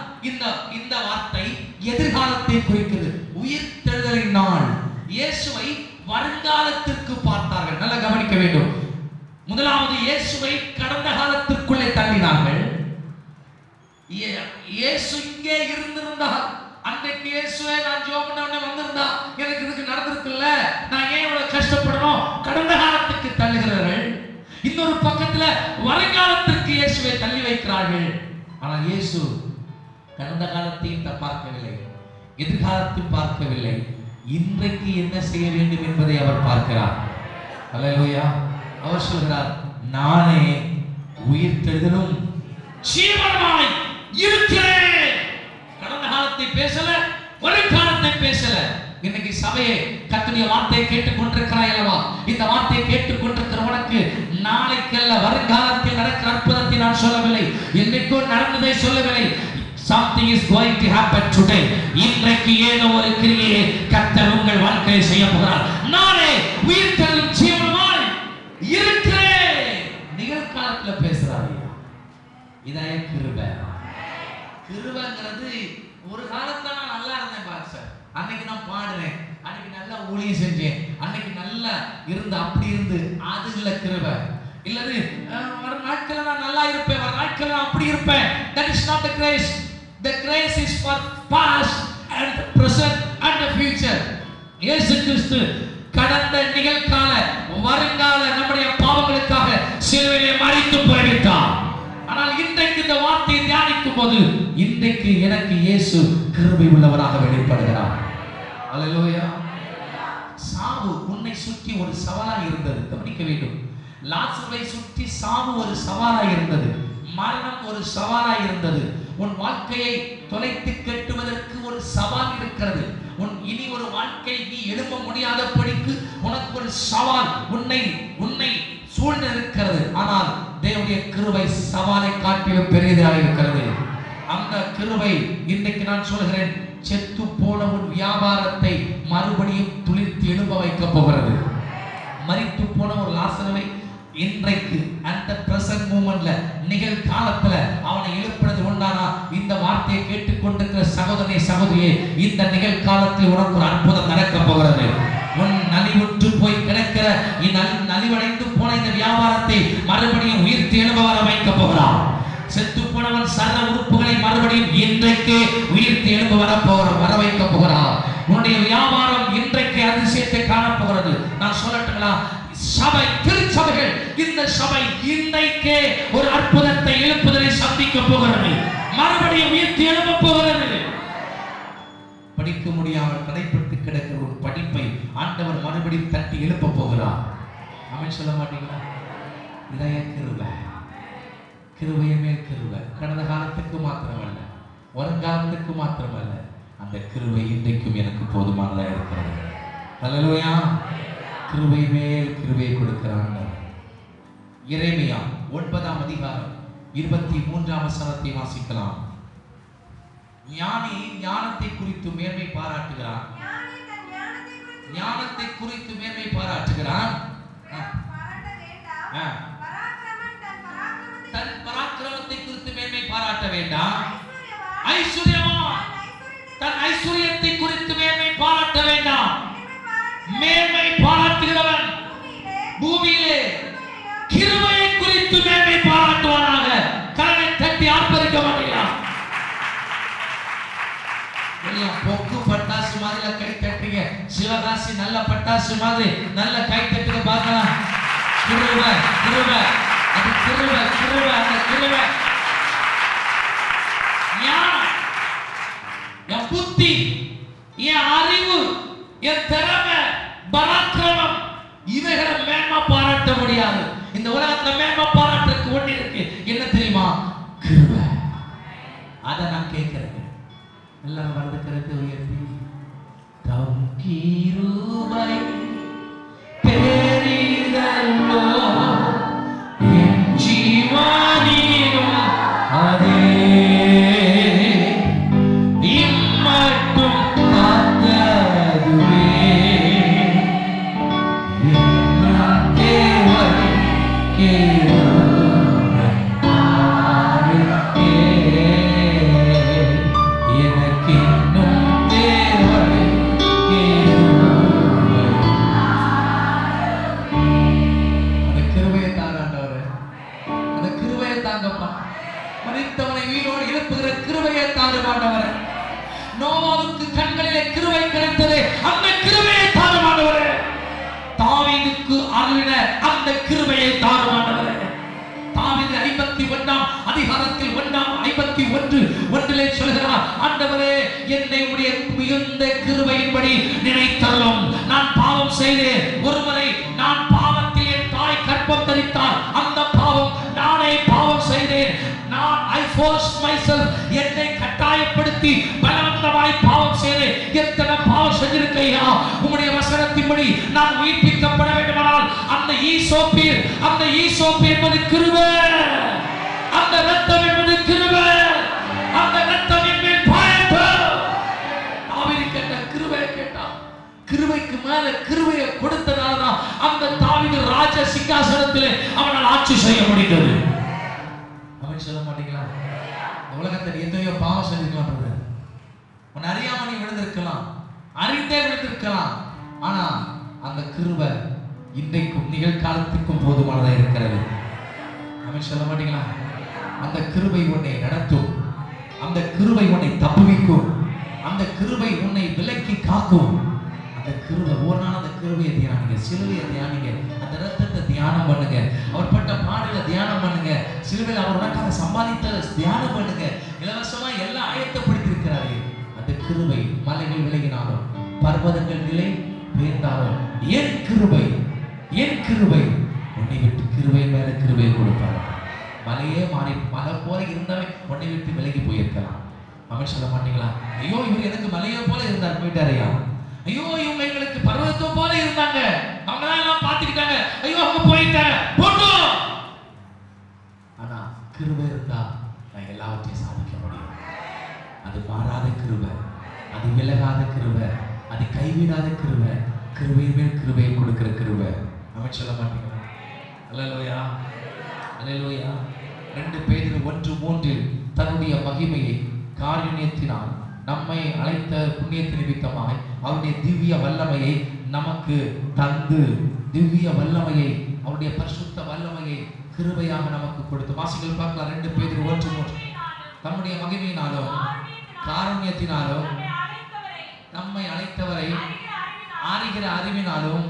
Speaker 1: இந்த வார்த்தை எதிர்காலத்தை குறிக்கிறது. உயிர்த்தெழுதலின் நாள். இயேசுவை வருங்காலத்திற்கு பார்த்தார்கள். நல்லா கவனிக்க வேண்டும். முதலாவது இயேசுவை கடந்த காலத்திற்குள்ளே தள்ளினார்கள். இயேசு இங்கே இருந்திருந்தால், அன்றைக்கு இயேசுவே நான் ஜெபம் பண்ண வந்திருந்தா எனக்கு இதுக்கு நடந்திருக்குல்ல, நான் ஏன் இவ்வளவு கஷ்டப்படணும்? கடந்த காலத்துக்கு தள்ளுகிறார்கள். இன்னொரு பக்கத்துல வருங்காலத்திற்கு இயேசுவை தள்ளி வைக்கிறார்கள். ஆனால் இயேசு கடந்த காலத்தையும் பார்க்கவில்லை, எதிர்காலத்தையும் பார்க்கவில்லை. இன்றைக்கு என்ன செய்ய வேண்டும் என்பதை அவர் பார்க்கிறார். அல்லேலூயா. அவர் சொல்கிறார், நானே உயிர்த்தெழுதலும் ஜீவனுமாய் இருக்கிறேன். கடந்த காலத்தை பேசல, வருங்காலத்தை பேசல. இன்னைக்கு சபையே கர்த்தருடைய வார்த்தையை கேட்டுக் கொண்டிருக்கிறாய் அல்லவா? இந்த வார்த்தையை கேட்டுக் கொண்டிருக்கிற உனக்கு நாளைக்கல்ல வருங்காலத்தில் நடக்கிற அற்புதத்தை நான் சொல்லவில்லை, என்னைக்கோ நடந்ததை சொல்லவில்லை. Something is going to happen today. இன்றைக்கு ஏதோ ஒரு கிரியை கர்த்தர் உங்கள் வாழ்க்கையை செய்ய போகிறார். நானே உயிர்த்தெழுதலும் ஜீவனுமாய் இருக்கிறேன். நிகழ்காலத்துல பேசுறாரு. இதாய கிருபை. கிருபைங்கிறது ஒரு காலத்துல நான் நல்லா இருந்தேன் பாஸ்டர், அன்னைக்கு நான் பாடுறேன், அன்னைக்கு நல்லா ஊழியம் செஞ்சேன், அன்னைக்கு நல்லா இருந்து அப்படி இருந்து, அது இல்ல கிருபை. இல்லது வர நாட்கள் நான் நல்லா இருப்பேன், வர நாட்கள் நான் அப்படி இருப்பேன். That is not the grace. The grace is for past and the present and the future. இயேசு கிறிஸ்து கடந்த நிகழ்கால வருங்கால நம்முடைய பாவங்களுக்காக சிலுவையிலே மரித்து போய்விட்டார். ஆனால் இன்றைக்கு இந்த வார்த்தையை தியானிக்கும் போது இன்றைக்கு எனக்கு இயேசு கிருபை உள்ளவராக வெளிப்படுகிறார். அல்லேலூயா. சாவு உன்னை சுற்றி ஒரு சவாலாக இருந்தது. கவனிக்க வேண்டும். லாசருவை சுற்றி சாவு ஒரு சவாலாக இருந்தது, மரணம் ஒரு சவாலாக இருந்தது. உன் வாழ்க்கையை தொலைத்து கட்டுவதற்கு ஒரு சவால் இருக்கிறது. இனி ஒரு வாழ்க்கை நீ எழும்ப முடியாதபடிக்கு உனக்கு ஒரு சவால் உன்னை சூழ்ந்து இருக்கிறது. ஆனால் தேவனுடைய கிருபை சவாலை காட்டிலும் பெரியதாக இருக்கிறது. அந்த கிருபை இன்றைக்கு நான் சொல்கிறேன், செத்து போன உன் வியாபாரத்தை மறுபடியும் துளிர்த்து எழும்ப வைக்க போகிறது. மரித்து போன ஒரு லாசருவை இன்றைக்கு அந்த பிரசன்ட் மூமெண்ட்ல நிகழ்காலத்துல அவனை எழுப்புறது உண்டானா, இந்த வார்த்தையை கேட்டுக்கொண்டிருக்கிற சகோதரனே சகோதரியே, இந்த நிகழ்காலத்தில் உனக்கு ஒரு அற்புதம் நடக்க போகிறது. உன் நலிவுற்று போய் கிடக்கிற நலிவடைந்து போன இந்த வியாபாரத்தை மறுபடியும் உயிர்த்து எழும்ப வர வைக்க போகிறார். செத்து போனவன் சர்வ உறுப்புகளை மறுபடியும் இன்றைக்கு உயிர்த்து எழும்ப வர வைக்க போகிறார். உன்னுடைய வியாபாரம் இன்றைக்கு அதிசயத்தை காணப்போகிறது. நான் சொல்லட்டுங்களா? சபை, திருச்சபைகள், இந்த சபை இன்றைக்கே ஒரு அற்புதத்தை எழுப்புதலை சந்திக்க போகிறது. மறுபடியும் உயிர்த்து எழும்ப போகிறது. படிக்க முடியாமல் தடைப்பட்டு கிடக்கிற ஒரு படிப்பை ஆண்டவர் மறுபடியும் தட்டி எழுப்ப போகிறார். ஆமென் சொல்ல மாட்டீங்களா? இதைய கிருபை, கிருபைய மேல் கிருபை. கடந்த காலத்துக்கு மாத்திரமல்ல, வருங்காலத்துக்கு மாத்திரமல்ல, அந்த கிருபை இன்றைக்கும் எனக்கு போதுமானதா இருக்கிறது. ஹல்லேலூயா. கிருபை மேல் கிருபை கொடுக்கிறான். எரேமியா 9ஆம் அதிகாரம் 23ஆம் வசனத்தை வாசிக்கலாம். ஞானி ஞானத்தை குறித்து மேன்மை பாராட்டுகிறான். ஞானத்தை குறித்து மேன்மை பாராட்டுகிறான். தன் பராக்கிரமத்தை குறித்து மேன்மை பாராட்ட வேண்டாம். ஐஸ்வர்யவான் தன் ஐஸ்வர்யத்தை குறித்து மேன்மை பாராட்ட வேண்டாம். மேன்மை பாராட்டுகிறவன் பூமியிலே கிருபையை குறித்து மேன்மை பாராட்டுவானாக. கரனை தட்டி ஆர்ப்பரிக்க மாட்டீங்களா? எல்லாம் பொக்கு பட்டாசு மாதிரி கை தட்டுறீங்க. சிவகாசி நல்ல பட்டாசு மாதிரி நல்ல கை தட்டுங்க பார்க்கலாம். கிருபை, கிருபை, அது கிருபை, கிருபை, அந்த கிருபை. ஞானம், என் புத்தி, என் அறிவு, என் திறமை, பராக்கிரமம், இவைகளை மேன்மை பாராட்ட முடியாது. இந்த உலகத்துல மேன்மை பாராட்டுறதுக்கு ஒண்ணு இருக்கு. என்ன தெரியுமா? கிருபை. அதை நான் கேட்கிறேன். எல்லாம் வலது கரத்தை உயர்த்தி, தம் கிருபை பெரிதல்லோ என் ஜீவனிலும் அதே இம்மட்டும் காத்ததுவே என் தேவை மரித்தவனை உயிரோடு எழுப்புகிற கிருபையை தாரும் ஆண்டவரே. நோவாவுக்கு கண்களிலே கிருபை கிடைத்தது, அந்த கிருபையை தாரும் ஆண்டவரே. தாவீதுக்கு அருளின அந்த கிருபையை தாரும் ஆண்டவரே. தாவீது 51ஆம் அதிகாரத்தில் 51:1 சொல்கிறார், ஆண்டவரே என்னை உடைய மிகுந்த கிருபையின்படி நினைத்தருளும். நான் பாவம் செய்தேன். ஒருவரை நான் பாவத்தில் என் தாய் கற்பம் தரித்தார். அந்த பாவம் நானே பாவம் செய்தேன். நான் I forced myself, என்னை கட்டாயப்படுத்தி பலவந்தமாய் பாவம் செய்தேன். எத்தனை பாவம் செஞ்சிருக்கையா? உம்முடைய வசனத்தின்படி நான் உயிர்ப்பிக்கப்பட வேண்டுமானால் அந்த ஈசோப்பு என்பது கிருபை. அந்த இரத்தம் என்பது கிருபை. அந்த இரத்தம் என்பது பாயட்டும். தாவீது கேட்ட கிருபையை கேட்டான். கிருபைக்கு மேல கிருபையை கொடுத்ததால்தான் அந்த தாவீது ராஜ சிங்காசனத்திலே அவனால் ஆட்சி செய்ய முடிந்தது. அவன் சொல்ல மாட்டீங்களா? உலகத்தில் எத்தனையோ பாவம் செஞ்சிருக்கலாம். உன்னை அறியாம நீ விழுந்திருக்கலாம், அறிந்தே விழுந்திருக்கலாம். ஆனா அந்த கிருபை இன்றைக்கும் நிகழ்காலத்துக்கும் போதுமானதா இருக்கிறது. அவன் சொல்ல மாட்டீங்களா? அந்த கிருபை உன்னை நடத்தும். அந்த கிருபை உன்னை தப்புவிக்கும். அந்த கிருபை உன்னை விலக்கி காக்கும். அந்த கிருபை ஒரு நாள் அந்த கிருபையை தியானிங்க, சிலுவையை தியானிங்க, அந்த ரத்தத்தை தியானம் பண்ணுங்க, அவர் பட்ட பாடுகளை தியானம் பண்ணுங்க, சிலுவையில் அவர் உனக்காக சம்பாதித்த தியானம் பண்ணுங்க. இலவசமா எல்லாம் ஆயத்தப்படுத்தியிருக்கிறாரு. அந்த கிருபை மலைகள் விலகினாலும் பர்வதங்கள் நிலை பெயர்ந்தாலும் என் கிருபை உன்னை விட்டு கிருபை மேல கிருபை கொடுப்பார். மலையே மாறி மலை போல இருந்தாலே உன்னை விட்டு விலகி போயிருக்கலாம். அவன் சொல்ல மாட்டீங்களா? ஐயோ இவர் எனக்கு மலையை போல இருந்தார், போயிட்டாரையா? ஐயோ இவங்க எங்களுக்கு பர்வதத்தை போல இருந்தாங்க, அவங்க தான் எல்லாம் பார்த்துக்கிட்டாங்க, ஐயோ அவங்க போயிட்டாங்க, போட்டோம். ஆனா கிருபை இருந்தா நான் எல்லாவற்றையும் சாதிக்க முடியும். அது மாறாத கிருபை, அது விலகாத கிருபை, அது கைவிடாத கிருபை, கிருபை மேல் கிருபையை கொடுக்கிற கிருபை. அவன் சொல்ல மாட்டீங்களா? அல்லேலூயா, அல்லேலூயா. 2 பேதுரு 1:3 தன்னுடைய மகிமையை காருண்யத்தினால் நம்மை அழைத்த புண்ணியத்தின் நிமித்தமாய் அவருடைய திவ்ய வல்லமையை நமக்கு தந்து, திவ்ய வல்லமையை, அவருடைய பரிசுத்த வல்லமையை கிருபையாக நமக்கு கொடுத்து. வாசிகள் பார்க்கலாம். 2 பேதுரு 1:3 தம்முடைய மகிமையினாலும் காருண்யத்தினாலும் நம்மை அழைத்தவரை அறிகிற அறிவினாலும்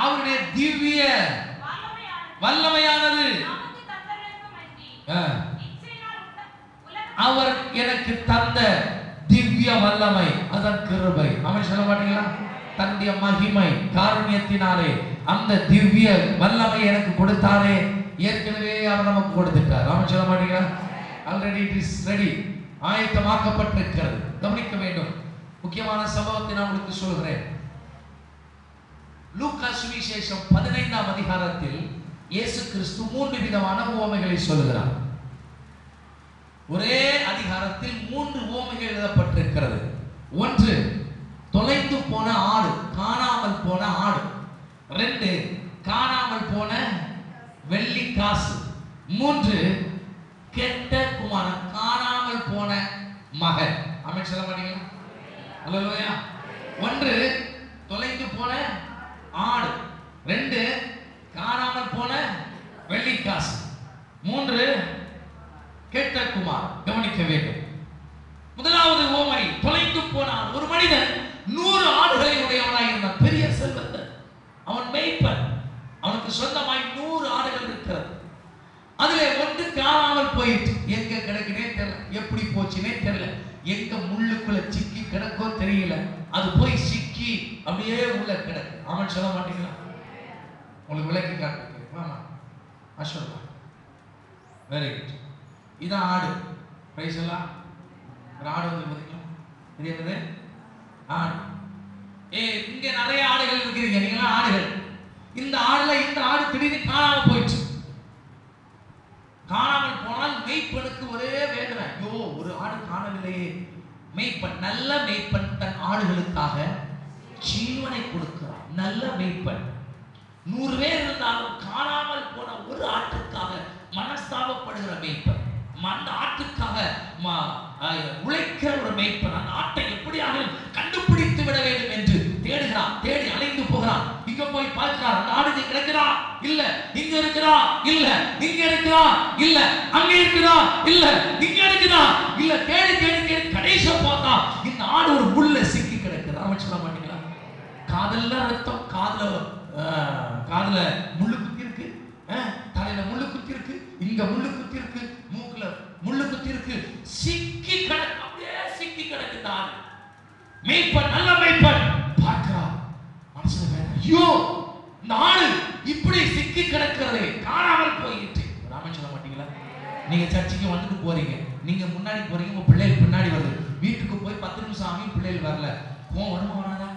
Speaker 1: அவருடைய திவ்ய வல்லமையானது அவர் எனக்கு தந்த திவ்ய வல்லமை, அதன் கிருபை. அவன் சொல்ல மாட்டீங்களா? தன்னுடைய மகிமை காருண்யத்தினாலே அந்த திவ்ய வல்லமை எனக்கு கொடுத்தாரே. ஏற்கனவே அவர் நமக்கு கொடுத்துட்டார். அவன் சொல்ல மாட்டீங்களா? ஆல்ரெடி இட் இஸ் ரெடி, ஆயத்தமாக்கப்பட்டிருக்கிறது. கவனிக்க வேண்டும். முக்கியமான சம்பவத்தை நான் உங்களுக்கு சொல்கிறேன். லூக்கா சுவிசேஷம் 15ஆம் அதிகாரத்தில் இயேசு கிறிஸ்து 3 விதமான உவமைகளை சொல்லுகிறார். ஒரே அதிகாரத்தில் 3 உவமைகள் எழுதப்பட்டிருக்கிறது. ஒன்று, தொலைந்து போன ஆடு, காணாமல் போன ஆடு. 2, காணாமல் போன வெள்ளி காசு. 3, கெட்ட குமாரன், காணாமல் போன மகன். ஆமென் சொல்ல மாட்டீங்களா? அல்லேலூயா. 1 தொலைந்து போன ஆடு, 2 காணாமல் போன வெள்ளி காசு, 3 கெட்ட குமார். கவனிக்க வேண்டும். முதலாவது உவமை, தொலைந்து போனான். ஒரு மனிதன் 100 ஆடுகளை உடையவனாய் இருந்தான். பெரிய செல்வந்தன். அவன் மேய்ப்பன். அவனுக்கு சொந்தமாய் 100 ஆடுகள் இருக்கிறது. அதிலே ஒன்று காணாமல் போயிட்டு, எங்க கிடக்குனே தெரியல, எப்படி போச்சுனே தெரியல, எங்க முள்ளுக்குள்ள சிக்கி கிடக்கோ தெரியல, அது போய் சிக்கி அப்படியே உள்ள கிடக்கு. அவன் சொல்ல மாட்டீங்களா? உங்களுக்கு விளக்கி காட்டுறேன். Ashoka, very good. இதான் ஆடு. பிரைஸ் எல்லாம் ஒரு ஆடு வந்து பார்த்தீங்களா? தெரியாது ஆடு. இங்க நிறைய ஆடுகள் இருக்கிறீங்க, நீங்களாம் ஆடுகள். இந்த ஆடு திடீர்னு காணாமல் போயிடுச்சு. காணாமல் போனால் மேய்ப்பனுக்கு ஒரே வேதனை. ஐயோ, ஒரு ஆடு காணவில்லையே. மேய்ப்பன், நல்ல மேய்ப்பன் தன் ஆடுகளுக்காக ஜீவனை கொடுக்கிறான். நல்ல மேய்ப்பன். 100 பேர் இருந்தாலும் காணாமல் போன ஒரு ஆட்டுக்காக மனஸ்தாபப்படுகிற மேய்ப்பன், அந்த ஆட்டுக்காக உழைக்கிற ஒரு மேய்ப்பன், அந்த ஆட்டை எப்படியாக கண்டுபிடித்து விட வேண்டும் என்று தேடுகிறான். தேடி அலைந்து போகிறான். இங்க போய் பார்க்கிறார். அந்த ஆடு கிடக்குறா இல்ல, இங்க இருக்கிறா இல்ல, இங்க இருக்கிறா இல்ல, அங்க இருக்கிறா இல்ல, இங்க இருக்கிறா இல்ல, தேடி தேடி தேடி கடைசியா பார்த்தா இந்த ஆடு ஒரு முள்ள சிக்கி கிடக்குது. அவன் சொல்ல மாட்டீங்களா? காதல்ல ரத்தம், காதுல முள்ளு குத்தி இருக்கு, தலையில முள்ளு குத்தி இருக்கு, இங்க முள்ளு குத்தி இருக்கு, மூக்குல முள்ளு குத்தி இருக்கு, சிக்கி கிடக்கு, அப்படியே சிக்கி கிடக்கு. ஆடு மேய்ப்பன், நல்ல மேய்ப்பன் பார்க்கிறா. மனசுல வேதனை. ஐயோ, இந்த ஆடு இப்படி சிக்கி கிடக்கிறதே, காணாமல் போயிட்டு. ராமன் சொல்ல மாட்டீங்களா? நீங்க சர்ச்சுக்கு வந்துட்டு போறீங்க, நீங்க முன்னாடி போறீங்க, உங்க பிள்ளைகள் பின்னாடி வருது. வீட்டுக்கு போய் 10 நிமிஷம் ஆகும், பிள்ளைகள் வரல. வருமா வராதா?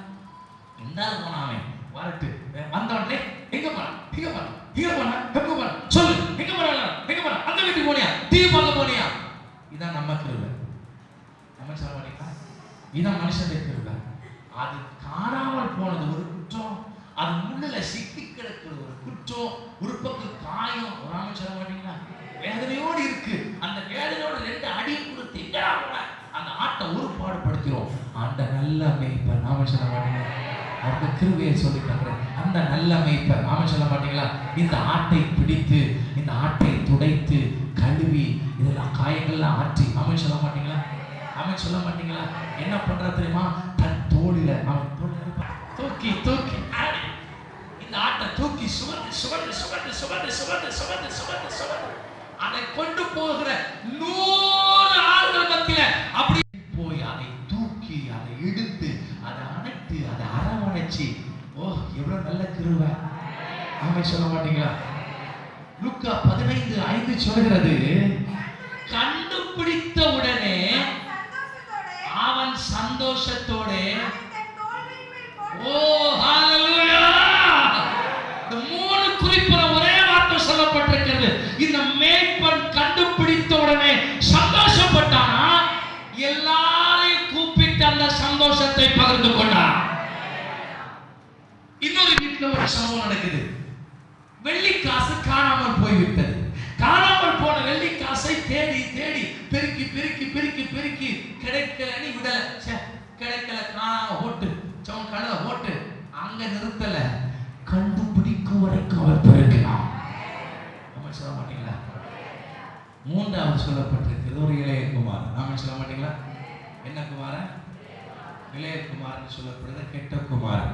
Speaker 1: இருந்தாலும் போனாவே வரட்டு. வந்த உடனே எங்க போன, எங்க போன, எங்க போன, எங்க போன, சொல்லு, எங்க போன, எங்க போன, அந்த வீட்டுக்கு போனியா, டிவி பார்க்க போனியா? இதான் நம்ம கிருபை. நம்ம சொல்ல மாட்டீங்களா? இதான் மனுஷனுடைய கிருபை. அது காணாமல் போனது ஒரு குற்றம், அது முள்ளுல சிக்கி கிடக்கிறது ஒரு குற்றம், ஒரு பக்கம் காயம். ராமன் சொல்ல மாட்டீங்களா? வேதனையோடு இருக்கு. அந்த வேதனையோட 2 அடி கொடுத்து எங்கடா போன, அந்த ஆட்டை ஒரு பாடுபடுத்திடும். அந்த நல்ல மேய்ப்பன். நாம சொல்ல மாட்டீங்களா? அந்த கிருபையை சொல்லிட்டாங்க. அந்த நல்ல மேய்ப்பன். நாம சொல்ல மாட்டீங்களா? இந்த ஆட்டை பிடித்து, இந்த ஆட்டை துடைத்து, கழுவி, இதெல்லாம் காயங்கள்லாம் ஆற்றி. நாம சொல்ல மாட்டீங்களா? அவன் சொல்ல மாட்டீங்களா? என்ன பண்ற தெரியுமா? தன் தோளில, அவன் தோளில தூக்கி தூக்கி இந்த ஆட்டை தூக்கி சுமந்து சுமந்து சுமந்து சுமந்து சுமந்து சுமந்து சுமந்து சுமந்து அதை கொண்டு போகிற 100 ஆடுகள் மத்தியில அப்படி போய் அதை தூக்கி, அதை எடுத்து, அதை அணைத்து, அதை அரவணைச்சு. ஓ, எவ்வளவு நல்ல கிருபை. அவன் சொல்ல மாட்டீங்களா? லூக்கா 15:5 சொல்கிறது, கண்டுபிடித்த உடனே அவன் சந்தோஷத்தோட, ஓ ஹalleluya, இந்த 3 குறிப்புல ஒரே வார்த்தை சொல்லப்பட்டிருக்கிறது. இந்த மேய்ப்பன் கண்டுபிடித்த உடனே சந்தோஷப்பட்டானா, எல்லாரையும் கூப்பிட்டு அந்த சந்தோஷத்தை பகிர்ந்து கொண்டான். இன்னொரு வீட்டுல ஒரு சம்பவம் நடக்குது. வெள்ளிக்காசு காணாமல் போய்விட்டது. காணாமல் போன வெள்ளிக்காசை தேடி தேடி பெருக்கி பெருக்கி பெருக்கி பெருக்கி கிடைக்கலன்னு விடல. கிடைக்கல, காணாம ஓட்டு சவன் கழுத ஓட்டு அங்க நிறுத்தல, கண்டுபிடிக்கும் வரைக்கும் அவர் பெருக்கலாம். நம்ம சொல்ல மாட்டீங்களா? 3வது சொல்லப்பட்டிருக்கு ஒரு இளைய குமார். நாம சொல்ல மாட்டீங்களா? என்ன குமாரன்? இளைய குமார்னு சொல்லப்படுறது கெட்ட குமார்.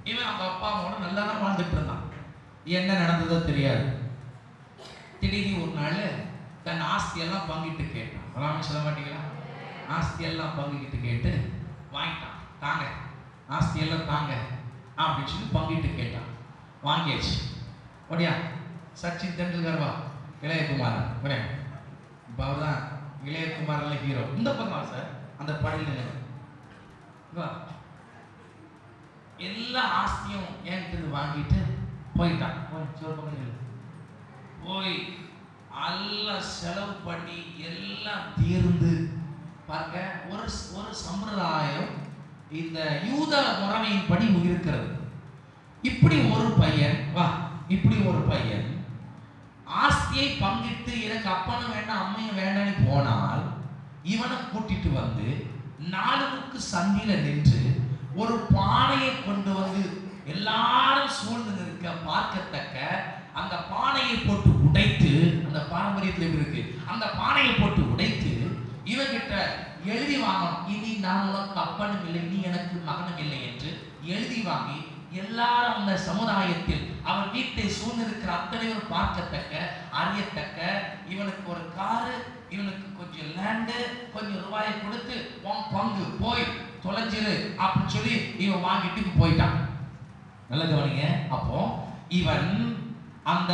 Speaker 1: இவன் அவங்க அப்பா அம்மாவோட நல்லா தான் வாழ்ந்துட்டு இருந்தான். என்ன நடந்ததோ தெரியாது. திடீர்னு ஒரு நாள் தன் ஆஸ்தியெல்லாம் பங்கிட்டு கேட்டான். அதான் சொல்ல மாட்டீங்களா? ஆஸ்தியெல்லாம் பங்கிட்டு கேட்டு வாங்கிட்டான். தாங்க ஆஸ்தியெல்லாம் தாங்க அப்படின்னு சொல்லி பங்கிட்டு கேட்டான். வாங்கியாச்சு. ஓடியா சச்சின் தெண்டுல்கர் வா, இளையகுமாரன் ஓடியா. இப்போ அவர் தான் இளையகுமாரில் ஹீரோ. இந்த பக்கம் சார் அந்த படையில் வா. எல்லா ஆஸ்தியும் என்கிட்ட வாங்கிட்டு போயிட்டான். போய் எல்லாம் செலவு பண்ணி எல்லாம் தீர்ந்து பாருங்க. ஒரு சம்பிரதாயம் இந்த யூத முறைமையின்படி இருக்கிறது. இப்படி ஒரு பையன் வா, இப்படி ஒரு பையன் ஆஸ்தியை பங்கிட்டு எனக்கு அப்பனும் வேண்டாம் அம்மையும் வேண்டான்னு போனால் இவனை கூட்டிட்டு வந்து நாளுக்கு சந்தியில நின்று ஒரு பானையை கொண்டு வந்து எல்லாரும் சூழ்ந்து நிற்க பார்க்கத்தக்க அந்த பானையை போட்டு உடைத்து, அந்த பாரம்பரியத்தில் எப்படி இருக்கு, அந்த பானையை போட்டு உடைத்து இவங்கிட்ட எழுதி வாங்கணும். இனி நான் உனக்கு அப்பனும் இல்லை, நீ எனக்கு மகனும் இல்லை என்று எழுதி வாங்கி எல்லாரும் அந்த சமுதாயத்தில் அவன் வீட்டை சூழ்ந்திருக்கிற அத்தனையும் பார்க்கத்தக்க அறியத்தக்க இவனுக்கு ஒரு காரு, இவனுக்கு கொஞ்சம் லேண்டு, கொஞ்சம் ரூபாயை கொடுத்து உன் பங்கு போய் தொலைஞ்சிரு அப்படின்னு சொல்லி இவன் வாங்கிட்டு போயிட்டான். நல்ல கவனிங்க. அப்போ இவன் அந்த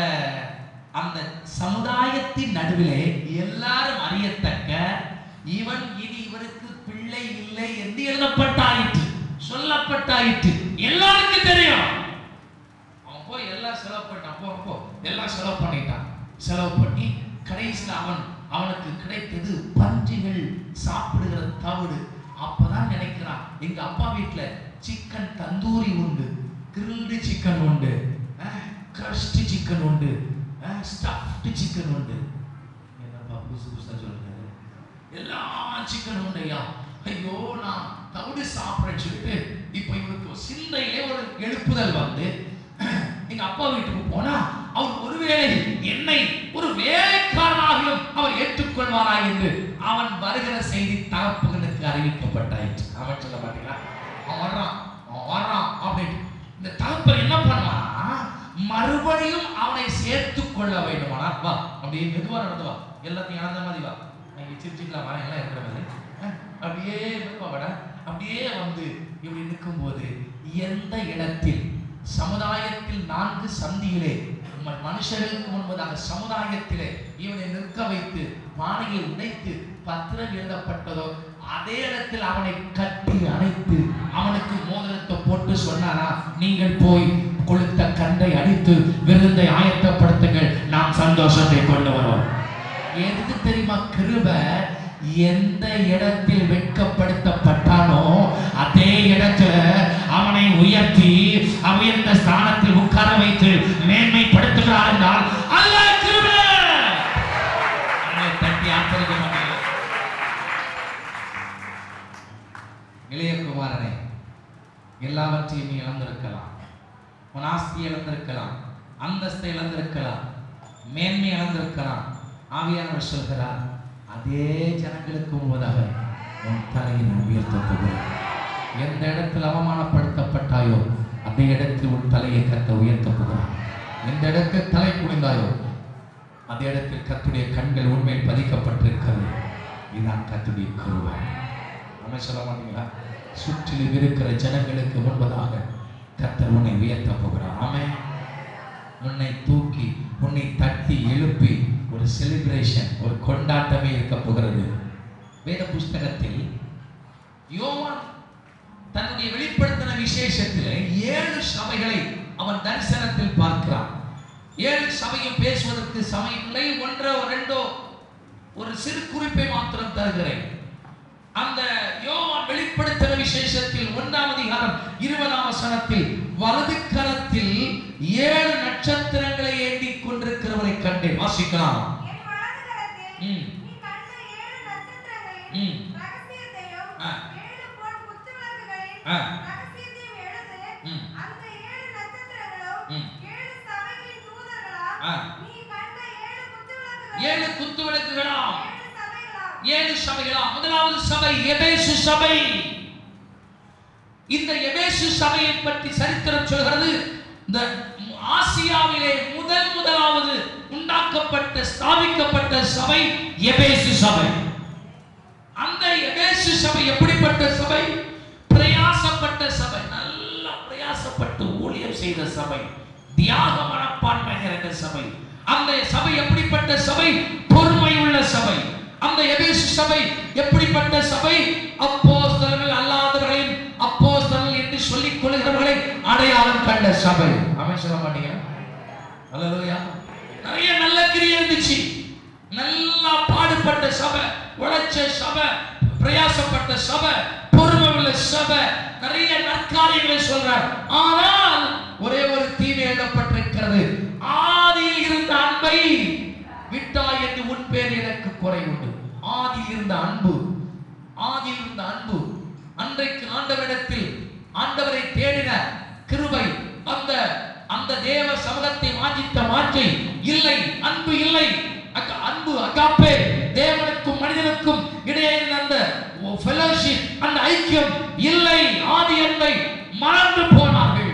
Speaker 1: அந்த சமுதாயத்தின் நடுவிலே எல்லாரும் அறியத்தக்க இவன் இனி இவருக்கு பிள்ளை இல்லை என்று எழுதப்பட்டாயிற்று, சொல்லப்பட்டாயிற்று, எல்லாருக்கும் தெரியும். அவன் போய் எல்லாம் செலவு பண்ணான். அப்போ எல்லாம் செலவு பண்ணிட்டான். செலவு பண்ணி கடைசியில் அவனுக்கு கிடைத்தது பன்றிகள் சாப்பிடுகிற தவிடு. அப்பதான் நினைக்கிறான், எங்க அப்பா வீட்டுல சிக்கன் தந்தூரி உண்டு, கிரில்டு சிக்கன் உண்டு, கிரஸ்ட் சிக்கன் உண்டு, ஸ்டஃப்டு சிக்கன் உண்டு. என்னப்பா புதுசு புதுசா சொல்றாரு, எல்லா சிக்கன் உண்டையா. ஐயோ நான் தவிடு சாப்பிட்றேன்னு சொல்லிட்டு இப்ப இவனுக்கு சிந்தையிலே ஒரு எழுப்புதல் வந்து எங்க அப்பா வீட்டுக்கு போனா அவர் ஒருவேளை என்னை ஒரு வேலைக்காரனாகவும் அவர் ஏற்றுக்கொள்வாரா என்று அவன் வருகிற செய்தி தகப்பனுக்கு அறிவிக்கப்பட்டாயிற்று. அவன் சொல்ல மாட்டீங்களா, அவன் வர்றான் அப்படின்னு இந்த தகப்பன் என்ன பண்ணுவானா, மறுபடியும் அவனை சேர்த்துக் கொள்ள வேண்டுமானா வா, அப்படியே மெதுவா நடந்து வா, எல்லாத்தையும் இழந்த மாதிரி வா, நீங்க சிரிச்சுக்கலாம் வா, எல்லாம் இருக்கிற மாதிரி அப்படியே மெதுவாட அப்படியே வந்து இப்படி நிற்கும் போது எந்த இடத்தில் சமுதாயத்தில் 4 சந்தியிலே மனுஷர்களுக்கு முன்பதாக சமுதாயத்திலே இவனை நிற்க வைத்து பானையை உடைத்து பத்திரம் எழுதப்பட்டதோ அதே இடத்தில் அவனை கட்டி அணைத்து அவனுக்கு மோதிரத்தை போட்டு சொன்னாரா, நீங்கள் போய் கொளுத்த கண்டை அடித்து விருந்தை ஆயத்தப்படுத்துங்கள், நாம் சந்தோஷத்தை கொண்டு வரோம். எதுக்கு தெரியுமா? கிருபை எந்த இடத்தில் வெட்கப்படுத்தப்பட்டானோ அதே இடத்துல அவனை உயர்த்தி உயர்ந்த ஸ்தானத்தில் உட்கார வைத்து மேன்மைப்படுத்துகிறார் என்றால் அல்ல கிருபை. தட்டி ஆச்சரிக்க மாட்டீங்க. இளையகுமாரனே, எல்லாவற்றையும் நீ இழந்திருக்கலாம், உன் ஆஸ்தி இழந்திருக்கலாம், அந்தஸ்தை இழந்திருக்கலாம், மேன்மை இழந்திருக்கலாம். ஆவியானவர் சொல்கிறார், அதே ஜனங்களுக்கு முன்பதாக உன் தலையை நான் உயர்த்தப் போகிறேன். எந்த இடத்தில் அவமானப்படுத்தப்பட்டாயோ அதே இடத்தில் உன் தலையை கர்த்தர் உயர்த்தப் போகிறார். எந்த இடத்தில் தலை குனிந்தாயோ அதே இடத்தில் கர்த்தருடைய கண்கள் உண்மையில் பதிக்கப்பட்டிருக்கிறது. இதுதான் கர்த்தருடைய கிருபை. நம்ம சொல்ல மாட்டீங்களா, சுற்றிலும் இருக்கிற ஜனங்களுக்கு முன்பதாக கர்த்தர் உன்னை உயர்த்தப் போகிறார். ஆமென். உன்னை தூக்கி உன்னை தட்டி எழுப்பி ஒரு செலிப்ரேஷன், ஒரு கொண்டாட்டமே இருக்க போகிறது. வேத புஸ்தகத்தில் யோவான் தன்னுடைய வெளிப்படுத்தின விசேஷத்தில் 7 சபைகளை அவன் தரிசனத்தில் பார்க்கிறான். 7 சபையும் பேசுவதற்கு சமயம் இல்லை. 1 2 ஒரு சிறு குறிப்பை மாத்திரம் தருகிறேன். அந்த யோவான் வெளிப்படுத்தின விசேஷத்தில் 1ஆம் அதிகாரம் 20ஆம் வசனத்தில் வலது கரத்தில் 7 நட்சத்திரங்களை ஏந்தி கொண்டிருக்கிறவரை கண்டேன். வாசிக்கலாம். ஏழு குத்து விளக்குகளாம், 7 சபைகளாம். முதலாவது சபை எபேசு சபை. இந்த எபேசு சபையை பற்றி சரித்திரம் சொல்கிறது. இந்த ஆசியாவிலே முதலாவது உண்டாக்க உருவாக்கப்பட்ட ஸ்தாபிக்கப்பட்ட சபை எபேசு சபை. அந்த எபேசு சபை எப்படிப்பட்ட சபை? பிரயாசப்பட்ட சபை, நல்ல பிரயாசப்பட்டு ஊழியம் செய்த சபை, தியாக மனப்பான்மை நிறைந்த சபை. அந்த சபை எப்படிப்பட்ட சபை? பொறுமை உள்ள சபை. அந்த எபேசு சபை எப்படிப்பட்ட சபை? அப்போஸ்தலர்கள் அல்லாதவர்களையும் அப்போஸ்தலர்கள் என்று சொல்லிக் கொள்கிறவர்களை அடையாளம் கண்ட சபை. ஆமென் சொல்ல மாட்டீங்க? அல்லேலூயா. நிறைய நல்ல கிரியை இருந்துச்சு, நல்லா பாடுபட்ட சபை, உழைச்ச சபை, பிரயாசப்பட்ட சபை, பொறுமை உள்ள சபை, நிறைய நற்காரியங்களை சொல்றார். ஆனால் ஒரே ஒரு தீமை எழுதப்பட்டிருக்கிறது, ஆதியில் இருந்த அன்பை விட்டாய் என்று உன் பேர் எனக்கு குறை உண்டு. ஆதியில் இருந்த அன்பு, ஆதியில் இருந்த அன்பு, அன்றைக்கு ஆண்டவரிடத்தில் ஆண்டவரை தேடின கிருபை, அந்த தேவ சமூகத்தை வாஞ்சித்த வாஞ்சை இல்லை, அன்பு இல்லை. அன்பு அகாப்பே, தேவனுக்கும் மனிதனுக்கும் இடையே இருந்த அந்த ஃபெலோஷிப், அந்த ஐக்கியம் இல்லை. ஆதி அன்பை மறந்து போனார்கள்,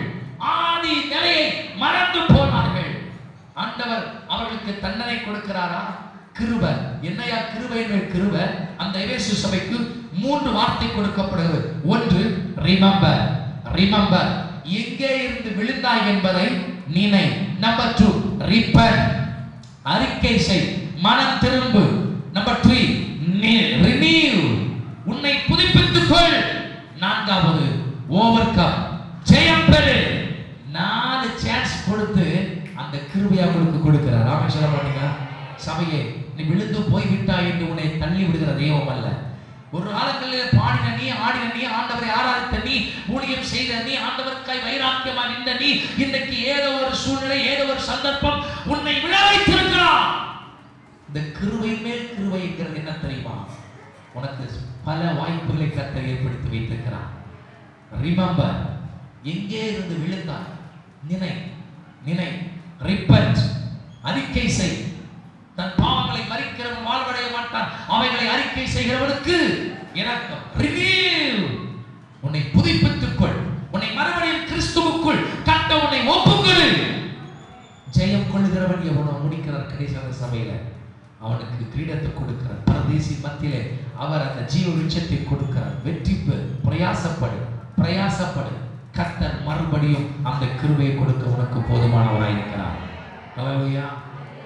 Speaker 1: ஆதி நிலையை மறந்து போனார்கள். ஆண்டவர் அவர்களுக்கு தண்டனை கொடுக்கிறாரா? கிருபை. என்னையா கிருபை? கிருபை. அந்த எபேசு சபைக்கு 3 வார்த்தை கொடுக்கப்படுகிறது. ஒன்று, ரிமெம்பர். ரிமெம்பர், எங்கே இருந்து விழுந்தாய் என்பதை நினை. நம்பர் 2, ரிப்பென்ட், அறிக்கை செய், மனம் திரும்பு. நம்பர் 3, ரினியூ, உன்னை புதுப்பித்துக் கொள். 4வது, ஓவர்கம், ஜெயம் பெறு. 4 சான்ஸ் கொடுத்து அந்த கிருபையை உங்களுக்கு கொடுக்கிறார். ஆமென் சொல்ல மாட்டீங்க? சபையே, நீ விழுந்து போய் விட்டாய் என்று உன்னை தள்ளி விடுகிற தெய்வம் அல்ல. ஒரு காலங்களில் பாடின நீ, ஆடின நீ, ஆண்டவரை ஆராதித்த நீ, ஊழியம் செய்த நீ, ஆண்டவருக்காய் வைராக்கியமா நின்ற நீ, இன்றைக்கு ஏதோ ஒரு சூழ்நிலை, ஏதோ ஒரு சந்தர்ப்பம் உன்னை விழ வைத்திருக்கிறான். இந்த கிருபை மேல் கிருபை என்கிறது என்ன தெரியுமா? உனக்கு பல வாய்ப்புகளை கர்த்தர் ஏற்படுத்தி வைத்திருக்கிறான். ரிமெம்பர், எங்கே இருந்து விழுந்தாய் நினை, நினை. ரிப்பென்ட், அறிக்கை செய். தன் பாவங்களை மறிக்கிறவன் வாழ்வடைய மாட்டான், அவைகளை அறிக்கை செய்கிறவனுக்கு இரக்கம். ரினியூ, உன்னை புதுப்பித்துக் கொள், உன்னை மறுபடியும் கிறிஸ்துவுக்குள் கட்ட உன்னை ஒப்புக்கொடு. ஜெயம் கொள்ளுகிறவன் எவனோ முடிக்கிறார் கடைசி சபையில, அவனுக்கு கிரீடத்தை கொடுக்கிறார். பரதேசி மத்தியிலே அவர் அந்த ஜீவ விருட்சத்தை கொடுக்கிறார். வெற்றி பெறு, பிரயாசப்படு, பிரயாசப்படு. கர்த்தர் மறுபடியும் அந்த கிருபையை கொடுக்க உனக்கு போதுமானவராய் இருக்கிறார். Hallelujah.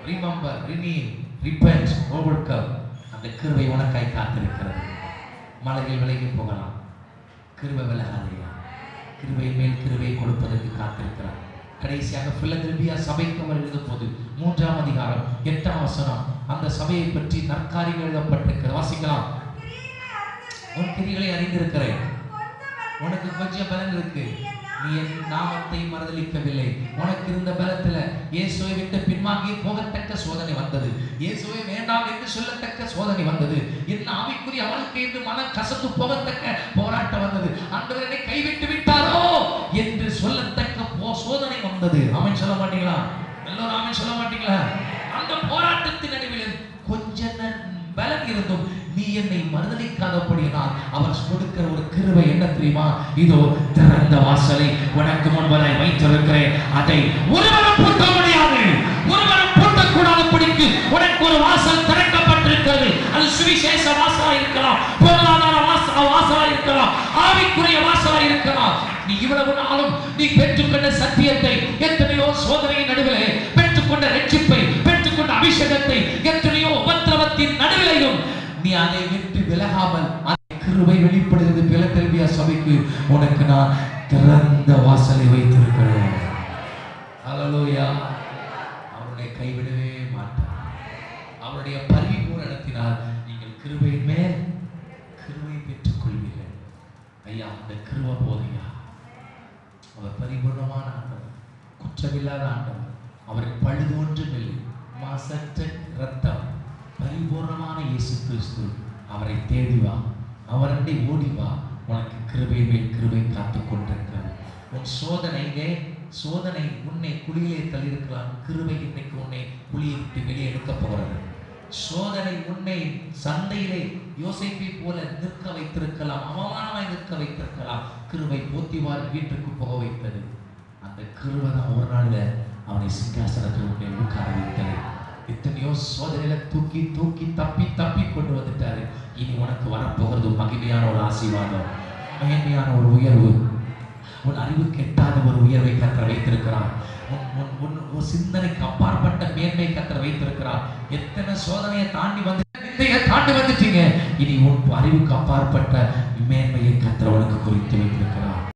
Speaker 1: Remember, renew, repent, overcome. அந்த கிருபை உனக்காய் காத்திருக்கிறது. மலைகள் விலகி போகலாம், கிருபை விலகாதையா. கிருபை மேல் கிருபை கொடுப்பதற்கு காத்திருக்கிறார். கடைசியாக பிலதெல்பியா சபைக்கு அவர் எழுதும் போது 3ஆம் அதிகாரம் 8ஆம் வசனம், அந்த சபையை பற்றி நற்காரியங்கள் எழுதப்பட்டிருக்கிறது. வாசிக்கலாம். உன் கிரிகளை அறிந்திருக்கிறேன், உனக்கு கொஞ்சம் பலன் இருக்கு, நீ என் நாமத்தை மறுதலிக்கவில்லை. உனக்கு இருந்த பலத்துல இயேசுவை விட்டு பின்வாங்கி போகத்தக்க சோதனை வந்தது, இயேசுவை வேண்டாம் என்று சொல்லத்தக்க சோதனை வந்தது, என் ஆவிக்குரிய வாழ்க்கை என்று மனம் கசந்து போகத்தக்க போராட்டம் வந்தது. ஆண்டவர் என்னை கைவிட்டு விட்டாரோ என்று சொல்லத்தக்க சோதனை வந்தது. ஆமென் சொல்ல மாட்டீங்களா? எல்லோரும் ஆமென் சொல்ல மாட்டீங்களா? அந்த போராட்டத்தின் நடுவில் கொஞ்ச பலன் இருந்தும் நீ என்னை மறுதலிக்காதபடியினால் அவர் கொடுக்கிற ஒரு கிருபை என்ன தெரியுமா? இதோ திறந்த வாசலை உனக்கு முன்பதாய் வைத்திருக்கிறேன், அதை ஒருவரும் பூட்ட முடியாது, ஒருவரும் பூட்டக்கூடாதபடிக்கு உனக்கு ஒரு வாசல் திறக்கப்பட்டிருக்கிறது. அது சுவிசேஷ வாசலா இருக்கலாம், பொருளாதார வாசலா இருக்கலாம், ஆவிக்குரிய வாசலா இருக்கலாம். நீ இவ்வளவு நாளும் நீ பெற்றுக்கொண்ட சத்தியத்தை, எத்தனையோ சோதனையின் நடுவிலே பெற்றுக்கொண்ட ரட்சிப்பை, பெற்றுக்கொண்ட அபிஷேகத்தை, எத்தனையோ உபத்திரவத்தின் நடுவிலையும் நீ அதை விட்டு விலகாமல் அந்த கிருபை வெளிப்படுகிறது. பிலதெல்பியா சபைக்கு உனக்கு நான் திறந்த வாசலை வைத்திருக்கிறேன். ஹல்லேலூயா. அவருடைய கைவிடவே மாட்டார். அவருடைய பரிபூரணத்தினால் நீங்கள் கிருபையின் மேல் கிருபை பெற்றுக் கொள்வீர்கள். ஐயா, அந்த கிருபை போதையா. அவர் பரிபூர்ணமான ஆண்டவர், குற்றமில்லாத ஆண்டவர். அவருக்கு பழுது ஒன்றும் இல்லை, மாசற்ற இரத்தம், பரிபூர்ணமான இயேசு கிறிஸ்து. அவரை தேடி வா, அவரண்டை ஓடி வா. உனக்கு கிருபை மேல் கிருபை காத்துக் கொண்டிருக்கிறது. உன் சோதனையிலே, சோதனை உன்னை குழியிலே தள்ளியிருக்கலாம், கிருபை இன்னைக்கு உன்னை குழியை விட்டு வெளியே எடுக்க போகிறது. சோதனை உன்னை சந்தையிலே யோசேப்பை போல நிற்க வைத்திருக்கலாம், அவமானமாய் நிற்க வைத்திருக்கலாம். கிருபை போத்திவார் வீட்டுக்கு போக வைத்தது. அந்த கிருபை தான் ஒரு நாளில் அவனை சிங்காசனத்தில் உன்னை உட்கார வைத்தது. எத்தனையோ சோதனையில தூக்கி தூக்கி தப்பி தப்பி கொண்டு வந்துட்டாரு. இனி உனக்கு வரப்போகிறது மகிமையான ஒரு ஆசீர்வாதம், மேன்மையான ஒரு உயர்வு. உன் அறிவுக்கு எட்டாத ஒரு உயர்வை கர்த்தர் வைத்திருக்கிறார். உன் சிந்தனைக்கு அப்பாற்பட்ட மேன்மை கர்த்தர் வைத்திருக்கிறார். எத்தனை சோதனையை தாண்டி வந்துட்டீங்க, இனி உன் அறிவுக்கு அப்பாற்பட்ட மேன்மையை கர்த்தர் உனக்கு குறித்து வைத்திருக்கிறார்.